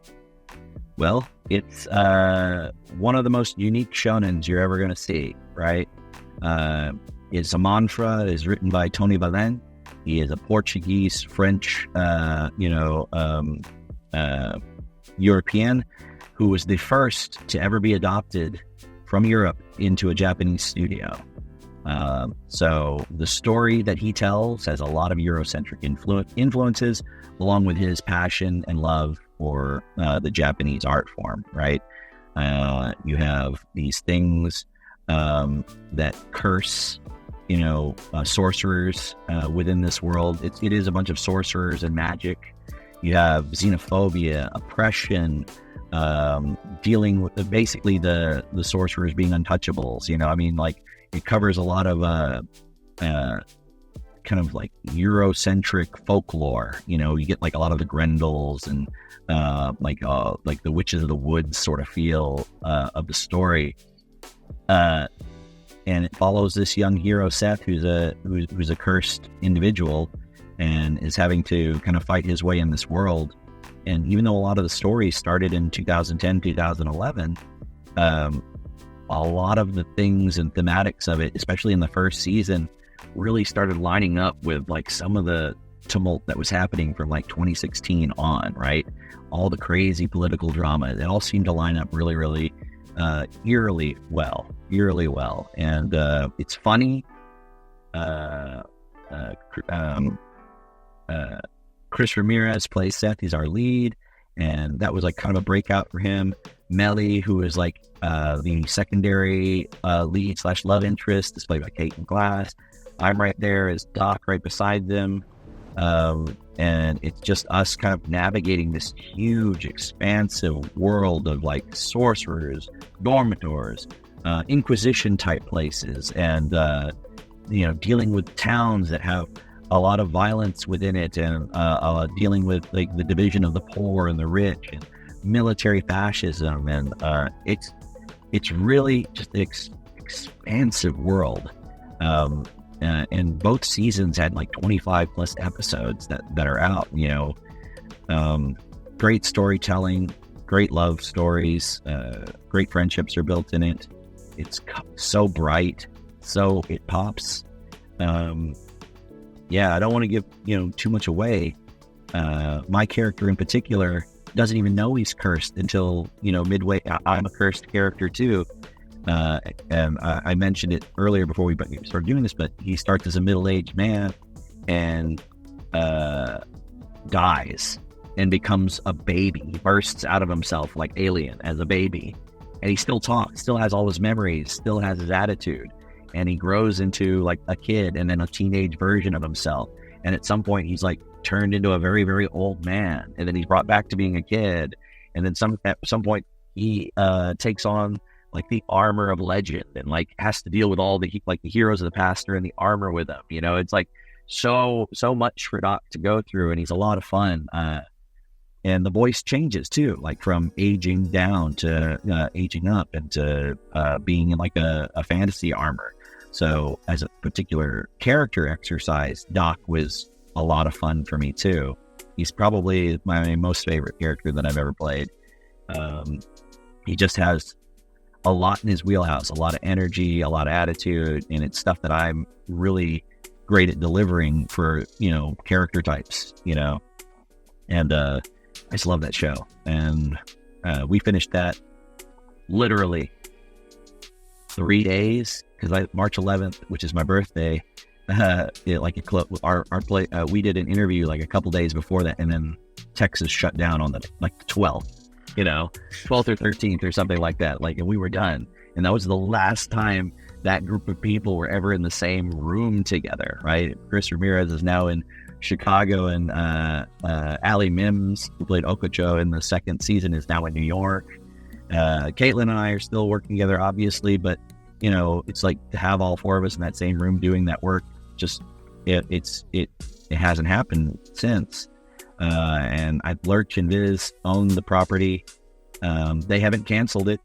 Well, it's one of the most unique shonens you're ever going to see, right? It's a mantra. It's written by Tony Valen. He is a Portuguese, French, European who was the first to ever be adopted from Europe into a Japanese studio. So the story that he tells has a lot of Eurocentric influences, along with his passion and love for the Japanese art form, right? You have these things that curse, sorcerers within this world. It is a bunch of sorcerers and magic. You have xenophobia, oppression, dealing with basically the sorcerers being untouchables. It covers a lot of kind of like Eurocentric folklore. You get like a lot of the Grendels and like the Witches of the Woods sort of feel of the story. And it follows this young hero Seth, who's a cursed individual and is having to kind of fight his way in this world. And even though a lot of the stories started in 2010, 2011, a lot of the things and thematics of it, especially in the first season, really started lining up with like some of the tumult that was happening from like 2016 on, right? All the crazy political drama, it all seemed to line up really, really eerily well. And it's funny. Chris Ramirez plays Seth. He's our lead, and that was like kind of a breakout for him. Melly, who is like the secondary lead / love interest, is played by Kate Glass. I'm right there as Doc, right beside them, and it's just us kind of navigating this huge, expansive world of like sorcerers, dormitors, Inquisition type places, and dealing with towns that have a lot of violence within it, and dealing with like the division of the poor and the rich, and military fascism, and it's really just an expansive world. And both seasons had like 25 plus episodes that are out. Great storytelling, great love stories, great friendships are built in it. It's so bright, so it pops. I don't want to give too much away. My character in particular doesn't even know he's cursed until midway. I'm a cursed character too, and I mentioned it earlier before we started doing this, but he starts as a middle-aged man and dies and becomes a baby. He bursts out of himself like Alien as a baby, and he still talks, still has all his memories, still has his attitude. And he grows into like a kid and then a teenage version of himself. And at some point he's like turned into a very, very old man. And then he's brought back to being a kid. And then at some point he takes on like the armor of legend and like has to deal with all the heroes of the past are in the armor with him. It's like so much for Doc to go through, and he's a lot of fun. And the voice changes too, like from aging down to aging up, and to being in like a fantasy armor. So as a particular character exercise, Doc was a lot of fun for me too. He's probably my most favorite character that I've ever played. He just has a lot in his wheelhouse, a lot of energy, a lot of attitude, and it's stuff that I'm really great at delivering for, character types, and I just love that show. And we finished that literally 3 days, because March 11th, which is my birthday, we did an interview like a couple days before that, and then Texas shut down on the 12th, 12th or 13th or something like that. And we were done, and that was the last time that group of people were ever in the same room together. Right? Chris Ramirez is now in Chicago, and Ali Mims, who played Okocho in the second season, is now in New York. Caitlin and I are still working together, obviously, but it's like to have all four of us in that same room doing that work, just it hasn't happened since. And Lurch and Viz own the property. They haven't canceled it.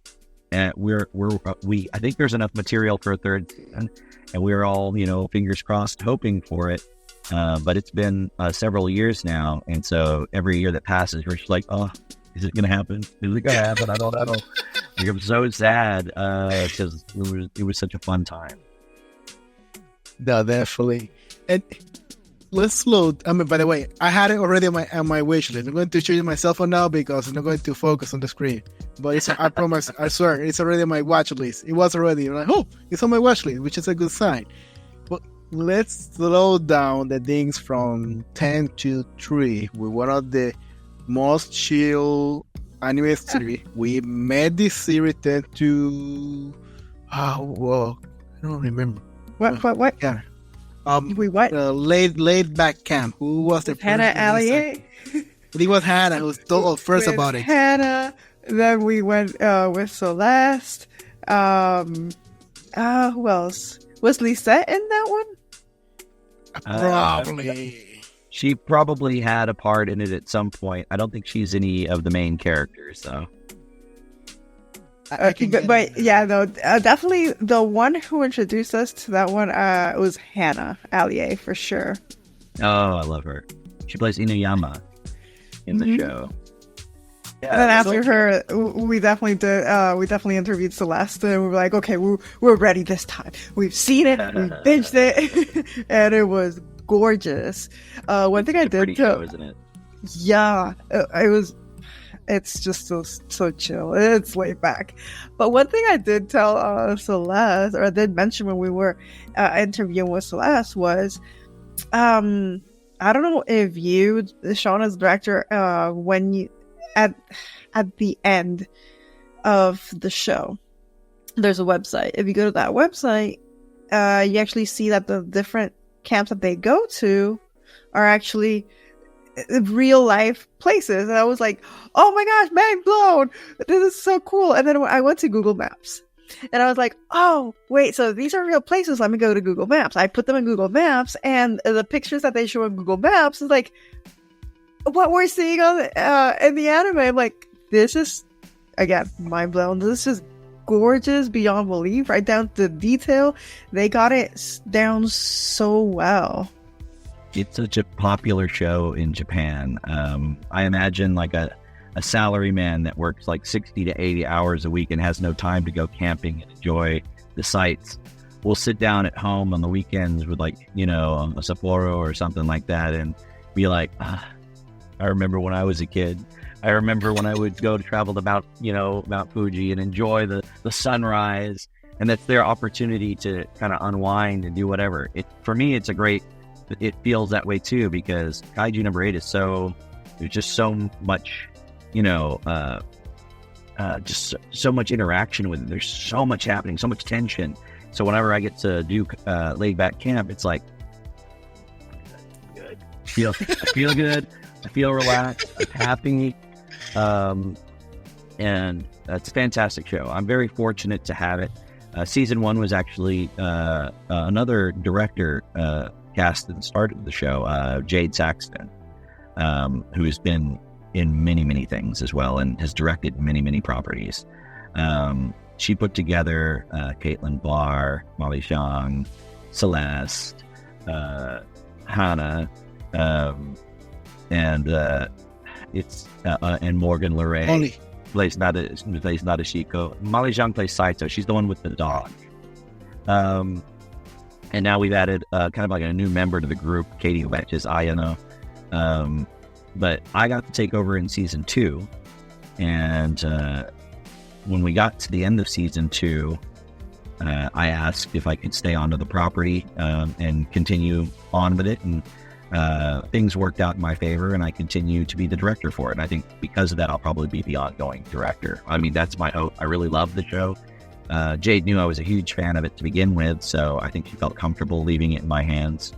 And I think there's enough material for a third season, and we're all fingers crossed hoping for it. But it's been several years now, and so every year that passes, we're just like, oh, is it going to happen? Is it going to happen? I don't know. I'm so sad because it was such a fun time. No, definitely. And let's slow. I mean, by the way, I had it already on my wish list. I'm going to show you my cell phone now because I'm not going to focus on the screen. But it's, I promise, I swear, it's already on my watch list. It was already. I'm like, oh, it's on my watch list, which is a good sign. But let's slow down the things from 10 to 3 with one of the most chill anime series. We made this series 10 to... Oh, well, I don't remember. What? Yeah. We what? Laid back camp. Who was the Hannah Allier? It was Hannah who told us first about it. Hannah. Then we went with Celeste. Who else? Was Lisette in that one? Probably. She probably had a part in it at some point. I don't think she's any of the main characters, though. But yeah, no, definitely the one who introduced us to that one was Hannah Allier for sure. Oh, I love her. She plays Inuyama in the show. Yeah, and then after her, we definitely did. We definitely interviewed Celeste, and we were like, "Okay, we're ready this time. We've seen it, we binged it, and it was gorgeous." One thing I did, show, isn't it? Yeah, it was. It's just so chill. It's laid back. But one thing I did tell Celeste, or I did mention when we were interviewing with Celeste, was I don't know if you, Shawn, as director, when you at the end of the show, there's a website. If you go to that website, you actually see that the different camps that they go to are actually real life places, and I was like, oh my gosh, mind blown, this is so cool. And then I went to Google Maps and I was like, oh wait, so these are real places, let me go to Google Maps. I put them in Google Maps, and the pictures that they show in Google Maps is like what we're seeing on in the anime. I'm like, this is, again, mind blown. This is gorgeous beyond belief, right down to detail. They got it down so well. It's such a popular show in Japan. I imagine like a salaryman that works like 60 to 80 hours a week and has no time to go camping and enjoy the sights will sit down at home on the weekends with, like, you know, a Sapporo or something like that and be like, I remember when I was a kid. I remember when I would go to travel to Mount Fuji and enjoy the sunrise. And that's their opportunity to kind of unwind and do whatever. For me, it's a great... It feels that way too, because Kaiju number 8 is there's just so much, just so much interaction with it. There's so much happening, so much tension. So whenever I get to do laid back camp, it's like, good. I feel good. I feel relaxed. I'm happy. And it's a fantastic show. I'm very fortunate to have it. Season 1 was actually another director cast and started the show, Jade Saxton, who has been in many, many things as well and has directed many, many properties. She put together Caitlin Barr, Molly Zhang, Celeste, Hannah, and Morgan Luray plays Nadeshiko. Molly Zhang plays Saito. She's the one with the dog. And now we've added kind of like a new member to the group, Katie, which is Ayano. But I got to take over in season 2. And when we got to the end of season 2, I asked if I could stay onto the property and continue on with it. And things worked out in my favor, and I continue to be the director for it. And I think because of that, I'll probably be the ongoing director. I mean, that's my hope. I really love the show. Jade knew I was a huge fan of it to begin with, so I think she felt comfortable leaving it in my hands.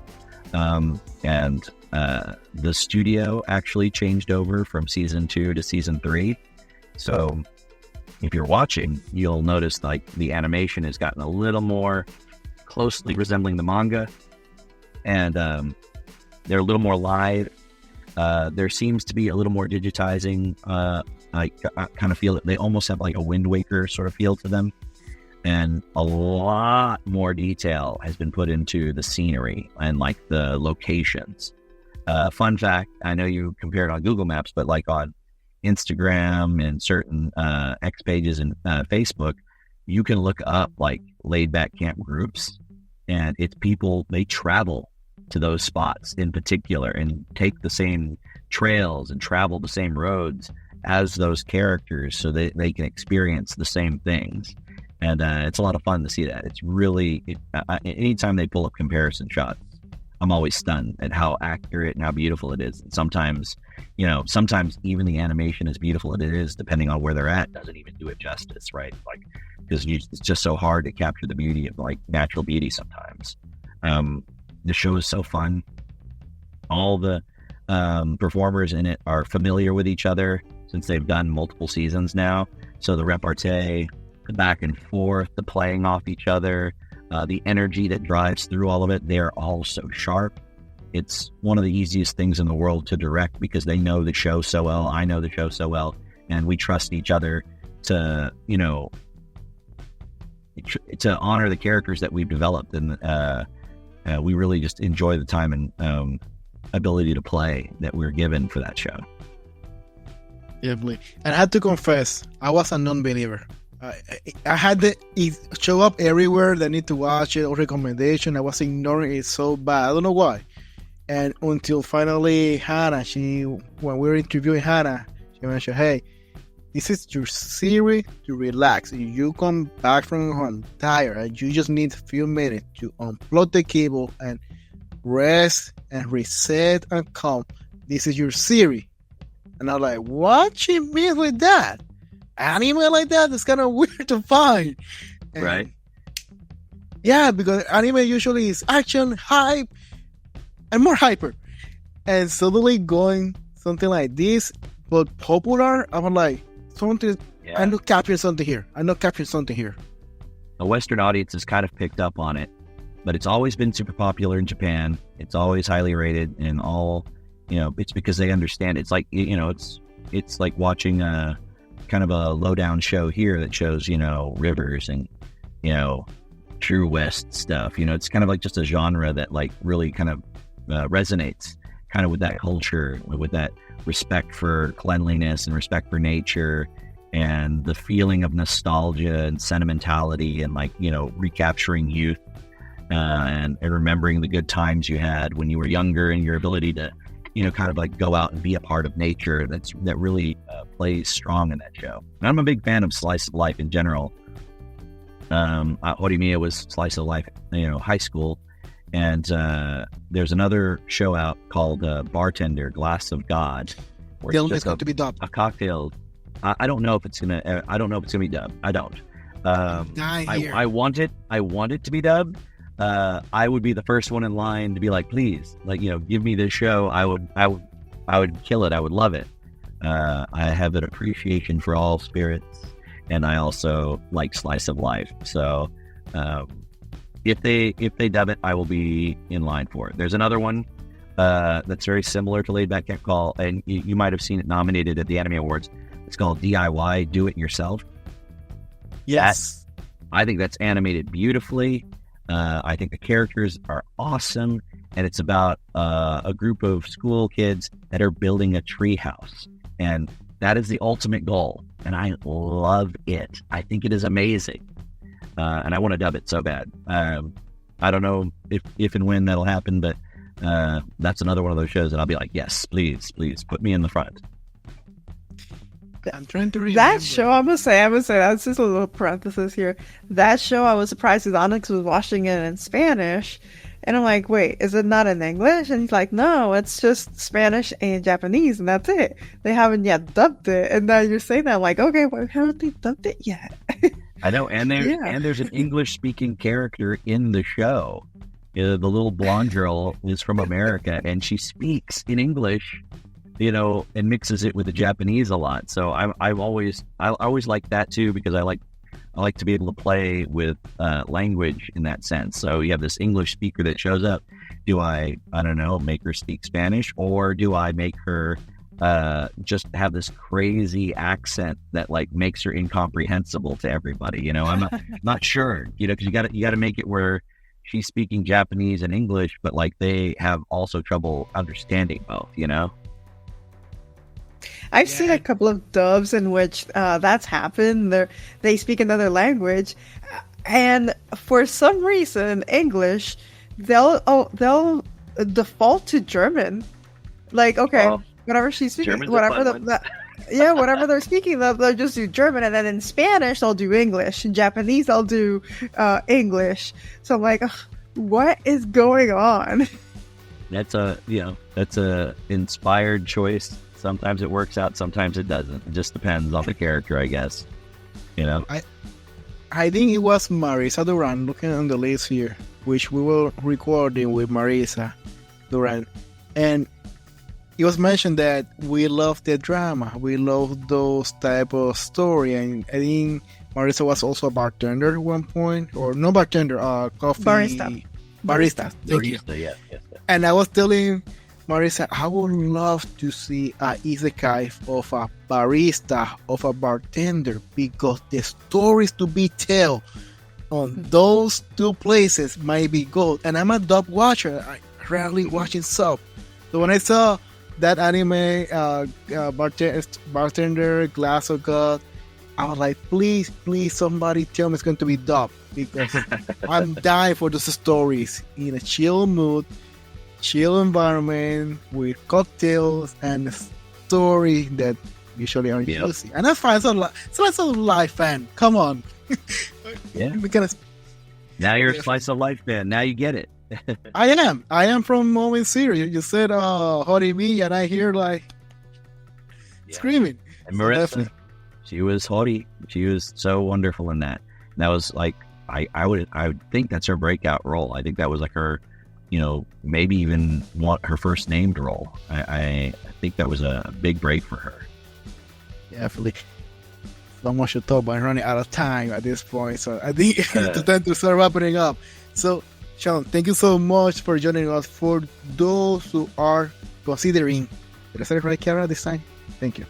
And the studio actually changed over from season 2 to season 3. So if you're watching, you'll notice like the animation has gotten a little more closely resembling the manga, and they're a little more live. There seems to be a little more digitizing. I kind of feel that they almost have like a Wind Waker sort of feel to them. And a lot more detail has been put into the scenery and like the locations. Fun fact, I know you compared on Google Maps, but like on Instagram and certain X pages and Facebook, you can look up like laid back camp groups, and it's people, they travel to those spots in particular and take the same trails and travel the same roads as those characters so they can experience the same things. And it's a lot of fun to see that. It's really, anytime they pull up comparison shots, I'm always stunned at how accurate and how beautiful it is. And sometimes even the animation, as beautiful as it is, depending on where they're at, doesn't even do it justice, right? Like, because it's just so hard to capture the beauty of like natural beauty sometimes. The show is so fun. All the performers in it are familiar with each other since they've done multiple seasons now. So the repartee, the back and forth, the playing off each other, the energy that drives through all of it, they're all so sharp. It's one of the easiest things in the world to direct because they know the show so well. I know the show so well, and we trust each other to, to honor the characters that we've developed. And we really just enjoy the time and ability to play that we're given for that show. Yeah, and I had to confess, I was a non-believer. I had it show up everywhere that I need to watch it or recommendation. I was ignoring it so bad. I don't know why. And until finally Hannah, when we were interviewing Hannah, she mentioned, hey, this is your series to relax. You come back from home tired and you just need a few minutes to unplug the cable and rest and reset and calm. This is your series. And I'm like, what she means with that? Anime like that? It's kind of weird to find. And right. Yeah, because anime usually is action, hype, and more hyper. And suddenly going something like this, but popular, I'm like, something. Yeah. I'm not capturing something here. The Western audience has kind of picked up on it, but it's always been super popular in Japan. It's always highly rated, and all, it's because they understand. It's like, it's like watching a kind of a low-down show here that shows, rivers and, True West stuff. It's kind of like just a genre that like really kind of resonates kind of with that culture, with that respect for cleanliness and respect for nature and the feeling of nostalgia and sentimentality and like, recapturing youth and remembering the good times you had when you were younger and your ability to, kind of like go out and be a part of nature. That really plays strong in that show. And I'm a big fan of slice of life in general. Horimiya was slice of life, high school. And there's another show out called Bartender, Glass of God. It's going to be dubbed. A cocktail. I don't know if it's gonna be dubbed. I don't. I want it to be dubbed. I would be the first one in line to be like, please, like, give me this show. I would kill it. I would love it. I have an appreciation for all spirits, and I also like slice of life. So, if they dub it, I will be in line for it. There's another one that's very similar to Laid Back Cat Call, and you might have seen it nominated at the Anime Awards. It's called DIY, Do It Yourself. Yes. I think that's animated beautifully. I think the characters are awesome, and it's about a group of school kids that are building a tree house, and that is the ultimate goal, and I love it. I think it is amazing, and I want to dub it so bad. I don't know if and when that'll happen, but that's another one of those shows that I'll be like, yes, please put me in the front. I'm trying to remember. That show, I'm gonna say, that's just a little parenthesis here. That show, I was surprised because Onyx was watching it in Spanish. And I'm like, wait, is it not in English? And he's like, no, it's just Spanish and Japanese, and that's it. They haven't yet dubbed it. And now you're saying that, I'm like, okay, why haven't they dubbed it yet? I know, and there's an English-speaking character in the show. The little blonde girl is from America, and she speaks in English, and mixes it with the Japanese a lot. So I always like that too, because I like to be able to play with language in that sense. So you have this English speaker that shows up. Do I don't know, make her speak Spanish, or do I make her just have this crazy accent that like makes her incomprehensible to everybody? I'm not sure. Because you got to make it where she's speaking Japanese and English, but like they have also trouble understanding both. I've seen a couple of dubs in which that's happened. They speak another language, and for some reason, English, they'll default to German. Like, okay, Well, whatever she's speaking, German's a whatever fun one. yeah, whatever they're speaking, they'll just do German, and then in Spanish they'll do English, in Japanese they'll do English. So I'm like, ugh, what is going on? That's a inspired choice. Sometimes it works out, sometimes it doesn't. It just depends on the character, I guess. You know? I think it was Marisa Duran, looking on the list here, which we were recording with Marisa Duran. And it was mentioned that we love the drama. We love those type of story. And I think Marisa was also a bartender at one point. Or no bartender, coffee... Barista. Thank you. Yes. And I was telling Marisa, I would love to see a isekai of a barista, of a bartender, because the stories to be told on those two places might be gold. And I'm a dub watcher. I rarely watching sub. So when I saw that anime bartender, Glass of God, I was like, please, somebody tell me it's going to be dub, because I'm dying for those stories in a chill mood, chill environment with cocktails and a story that usually aren't juicy. And that's fine. It's a life fan. Come on. Yeah. Because Now you're a slice of life fan. Now you get it. I am from Moment Zero. You said Horimi, and I hear like screaming. And Marissa, she was haughty. She was so wonderful in that. And that was like, I would think that's her breakout role. I think that was like her, maybe even her first named role. I think that was a big break for her. Definitely. Someone should talk, but I'm running out of time at this point. So I think it's time to start wrapping up. So, Shawn, thank you so much for joining us. For those who are considering, did I say it right, Kara, this time? Thank you.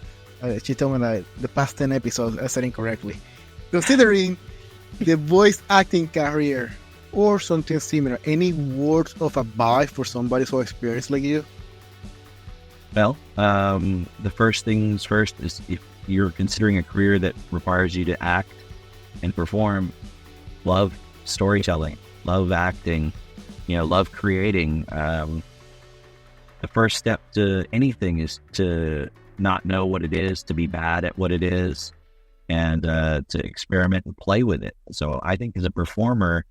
She told me that the past 10 episodes I said incorrectly. Considering the voice acting career or something similar, any words of advice for somebody so experienced like you? Well, the first things first is, if you're considering a career that requires you to act and perform, love storytelling, love acting, love creating. The first step to anything is to not know what it is, to be bad at what it is, and to experiment and play with it. So I think as a performer,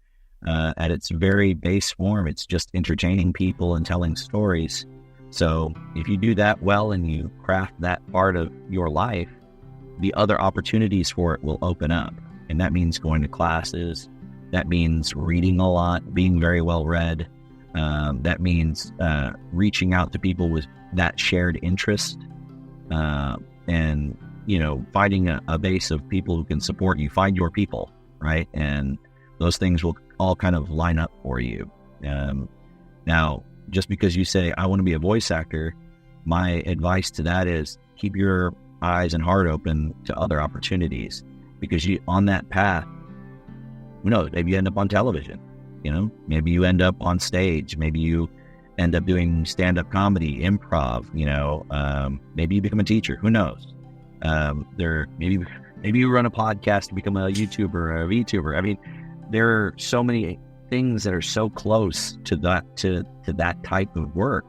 at its very base form, it's just entertaining people and telling stories. So if you do that well and you craft that part of your life, the other opportunities for it will open up. And that means going to classes. That means reading a lot, being very well read. That means reaching out to people with that shared interest, and finding a base of people who can support you. Find your people, right? And those things will all kind of line up for you. Now, just because you say, I want to be a voice actor, my advice to that is keep your eyes and heart open to other opportunities, because on that path, who knows, maybe you end up on television, maybe you end up on stage, maybe you end up doing stand-up comedy, improv, maybe you become a teacher, who knows? Maybe you run a podcast to become a YouTuber or a VTuber. I mean, there are so many things that are so close to that type of work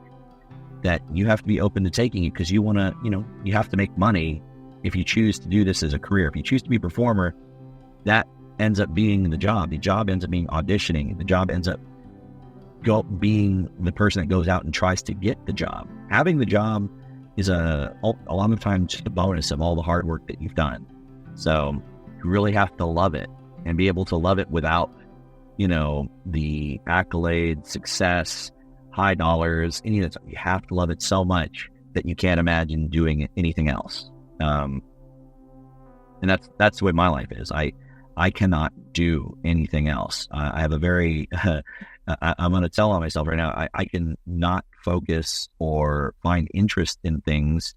that you have to be open to taking it, because you want to, you have to make money if you choose to do this as a career. If you choose to be a performer, that ends up being the job. The job ends up being auditioning. The job ends up being the person that goes out and tries to get the job. Having the job is a lot of times just a bonus of all the hard work that you've done. So you really have to love it and be able to love it without, the accolades, success, high dollars, any of that stuff. You have to love it so much that you can't imagine doing anything else. And that's the way my life is. I cannot do anything else. I have a very, I'm going to tell on myself right now, I can not focus or find interest in things,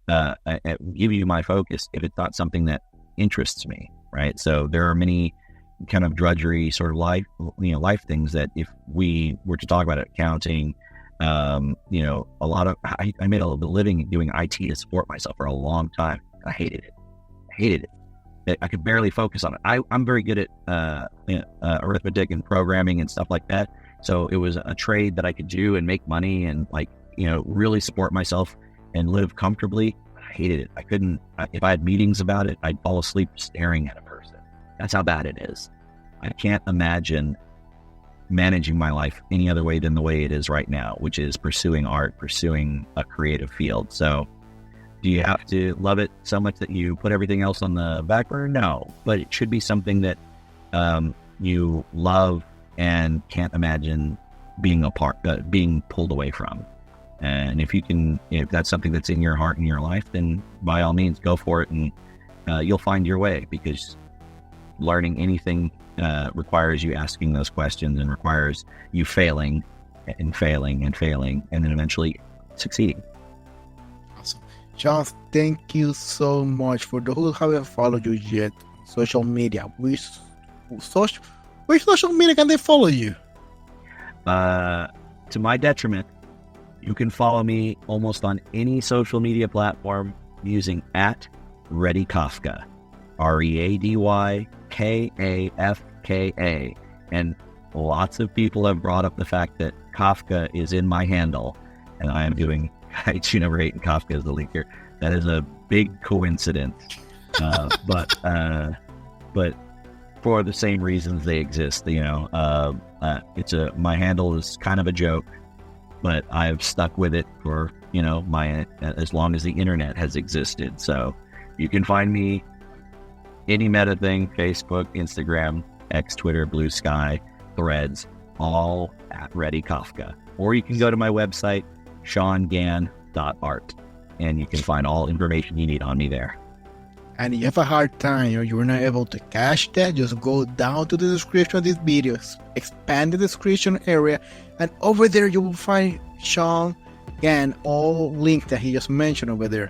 give you my focus if it's not something that interests me, right? So there are many kind of drudgery sort of life things that if we were to talk about it, accounting, a lot of, I made a living doing IT to support myself for a long time. I hated it. I could barely focus on it. I'm very good at arithmetic and programming and stuff like that. So it was a trade that I could do and make money and really support myself and live comfortably. I hated it. I couldn't, if I had meetings about it, I'd fall asleep staring at a person. That's how bad it is. I can't imagine managing my life any other way than the way it is right now, which is pursuing art, pursuing a creative field. So do you have to love it so much that you put everything else on the back burner? No, but it should be something that you love and can't imagine being being pulled away from. And if that's something that's in your heart and your life, then by all means go for it, and you'll find your way, because learning anything requires you asking those questions and requires you failing and failing and failing, and then eventually succeeding. Awesome. Shawn, thank you so much. For those who haven't followed you yet, social media, which social media can they follow you? To my detriment, you can follow me almost on any social media platform using @ReadyKafka, ReadyKafka. And lots of people have brought up the fact that Kafka is in my handle, and I am doing Kaiju number 8 and Kafka is the link here. That is a big coincidence, but for the same reasons they exist. My handle is kind of a joke, but I've stuck with it for as long as the internet has existed. So you can find me any meta thing: Facebook, Instagram, X, Twitter, Blue Sky, Threads, all @ReadyKafka. Or you can go to my website, shawngann.art, and you can find all information you need on me there. And if you have a hard time or you're not able to catch that, just go down to the description of this video, expand the description area, and over there you will find Shawn Gann, all links that he just mentioned over there.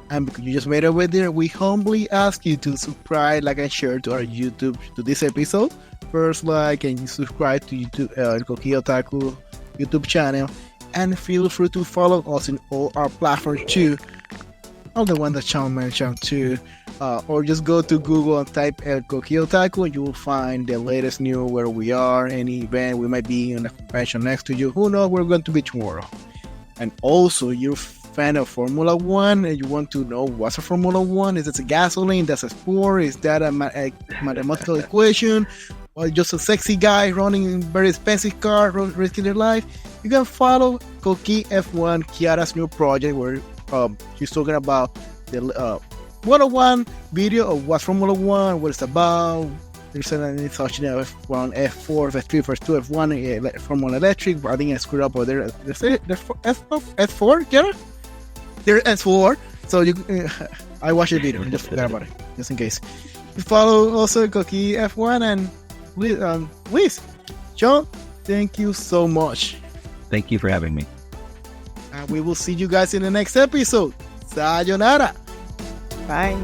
And because you just made it over there, we humbly ask you to subscribe, like, and share to our YouTube, to this episode. First, like, and subscribe to YouTube, Koki Otaku YouTube channel, and feel free to follow us in all our platforms too, all the ones that Shawn mentioned too. Or just go to Google and type Koki Otaku, and you will find the latest news, where we are, any event we might be in a convention next to you. Who knows where we're going to be tomorrow. And also, you're a fan of Formula 1 and you want to know what's a Formula 1? Is it a gasoline? That's a sport? Is that a mathematical equation? Or just a sexy guy running a very expensive car, risking their life? You can follow Koki F1, Kiara's new project, where she's talking about the 101 video of what's Formula 1, what it's about. There's an such F1, F4, F3, F2, F1, Formula Electric, but I think I screwed up over there. There's F4, Kiara? There's S4. So I watched the video, just forgot about it, just in case. You follow also Koki F1, and please, Shawn, thank you so much. Thank you for having me. And we will see you guys in the next episode. Sayonara. Bye.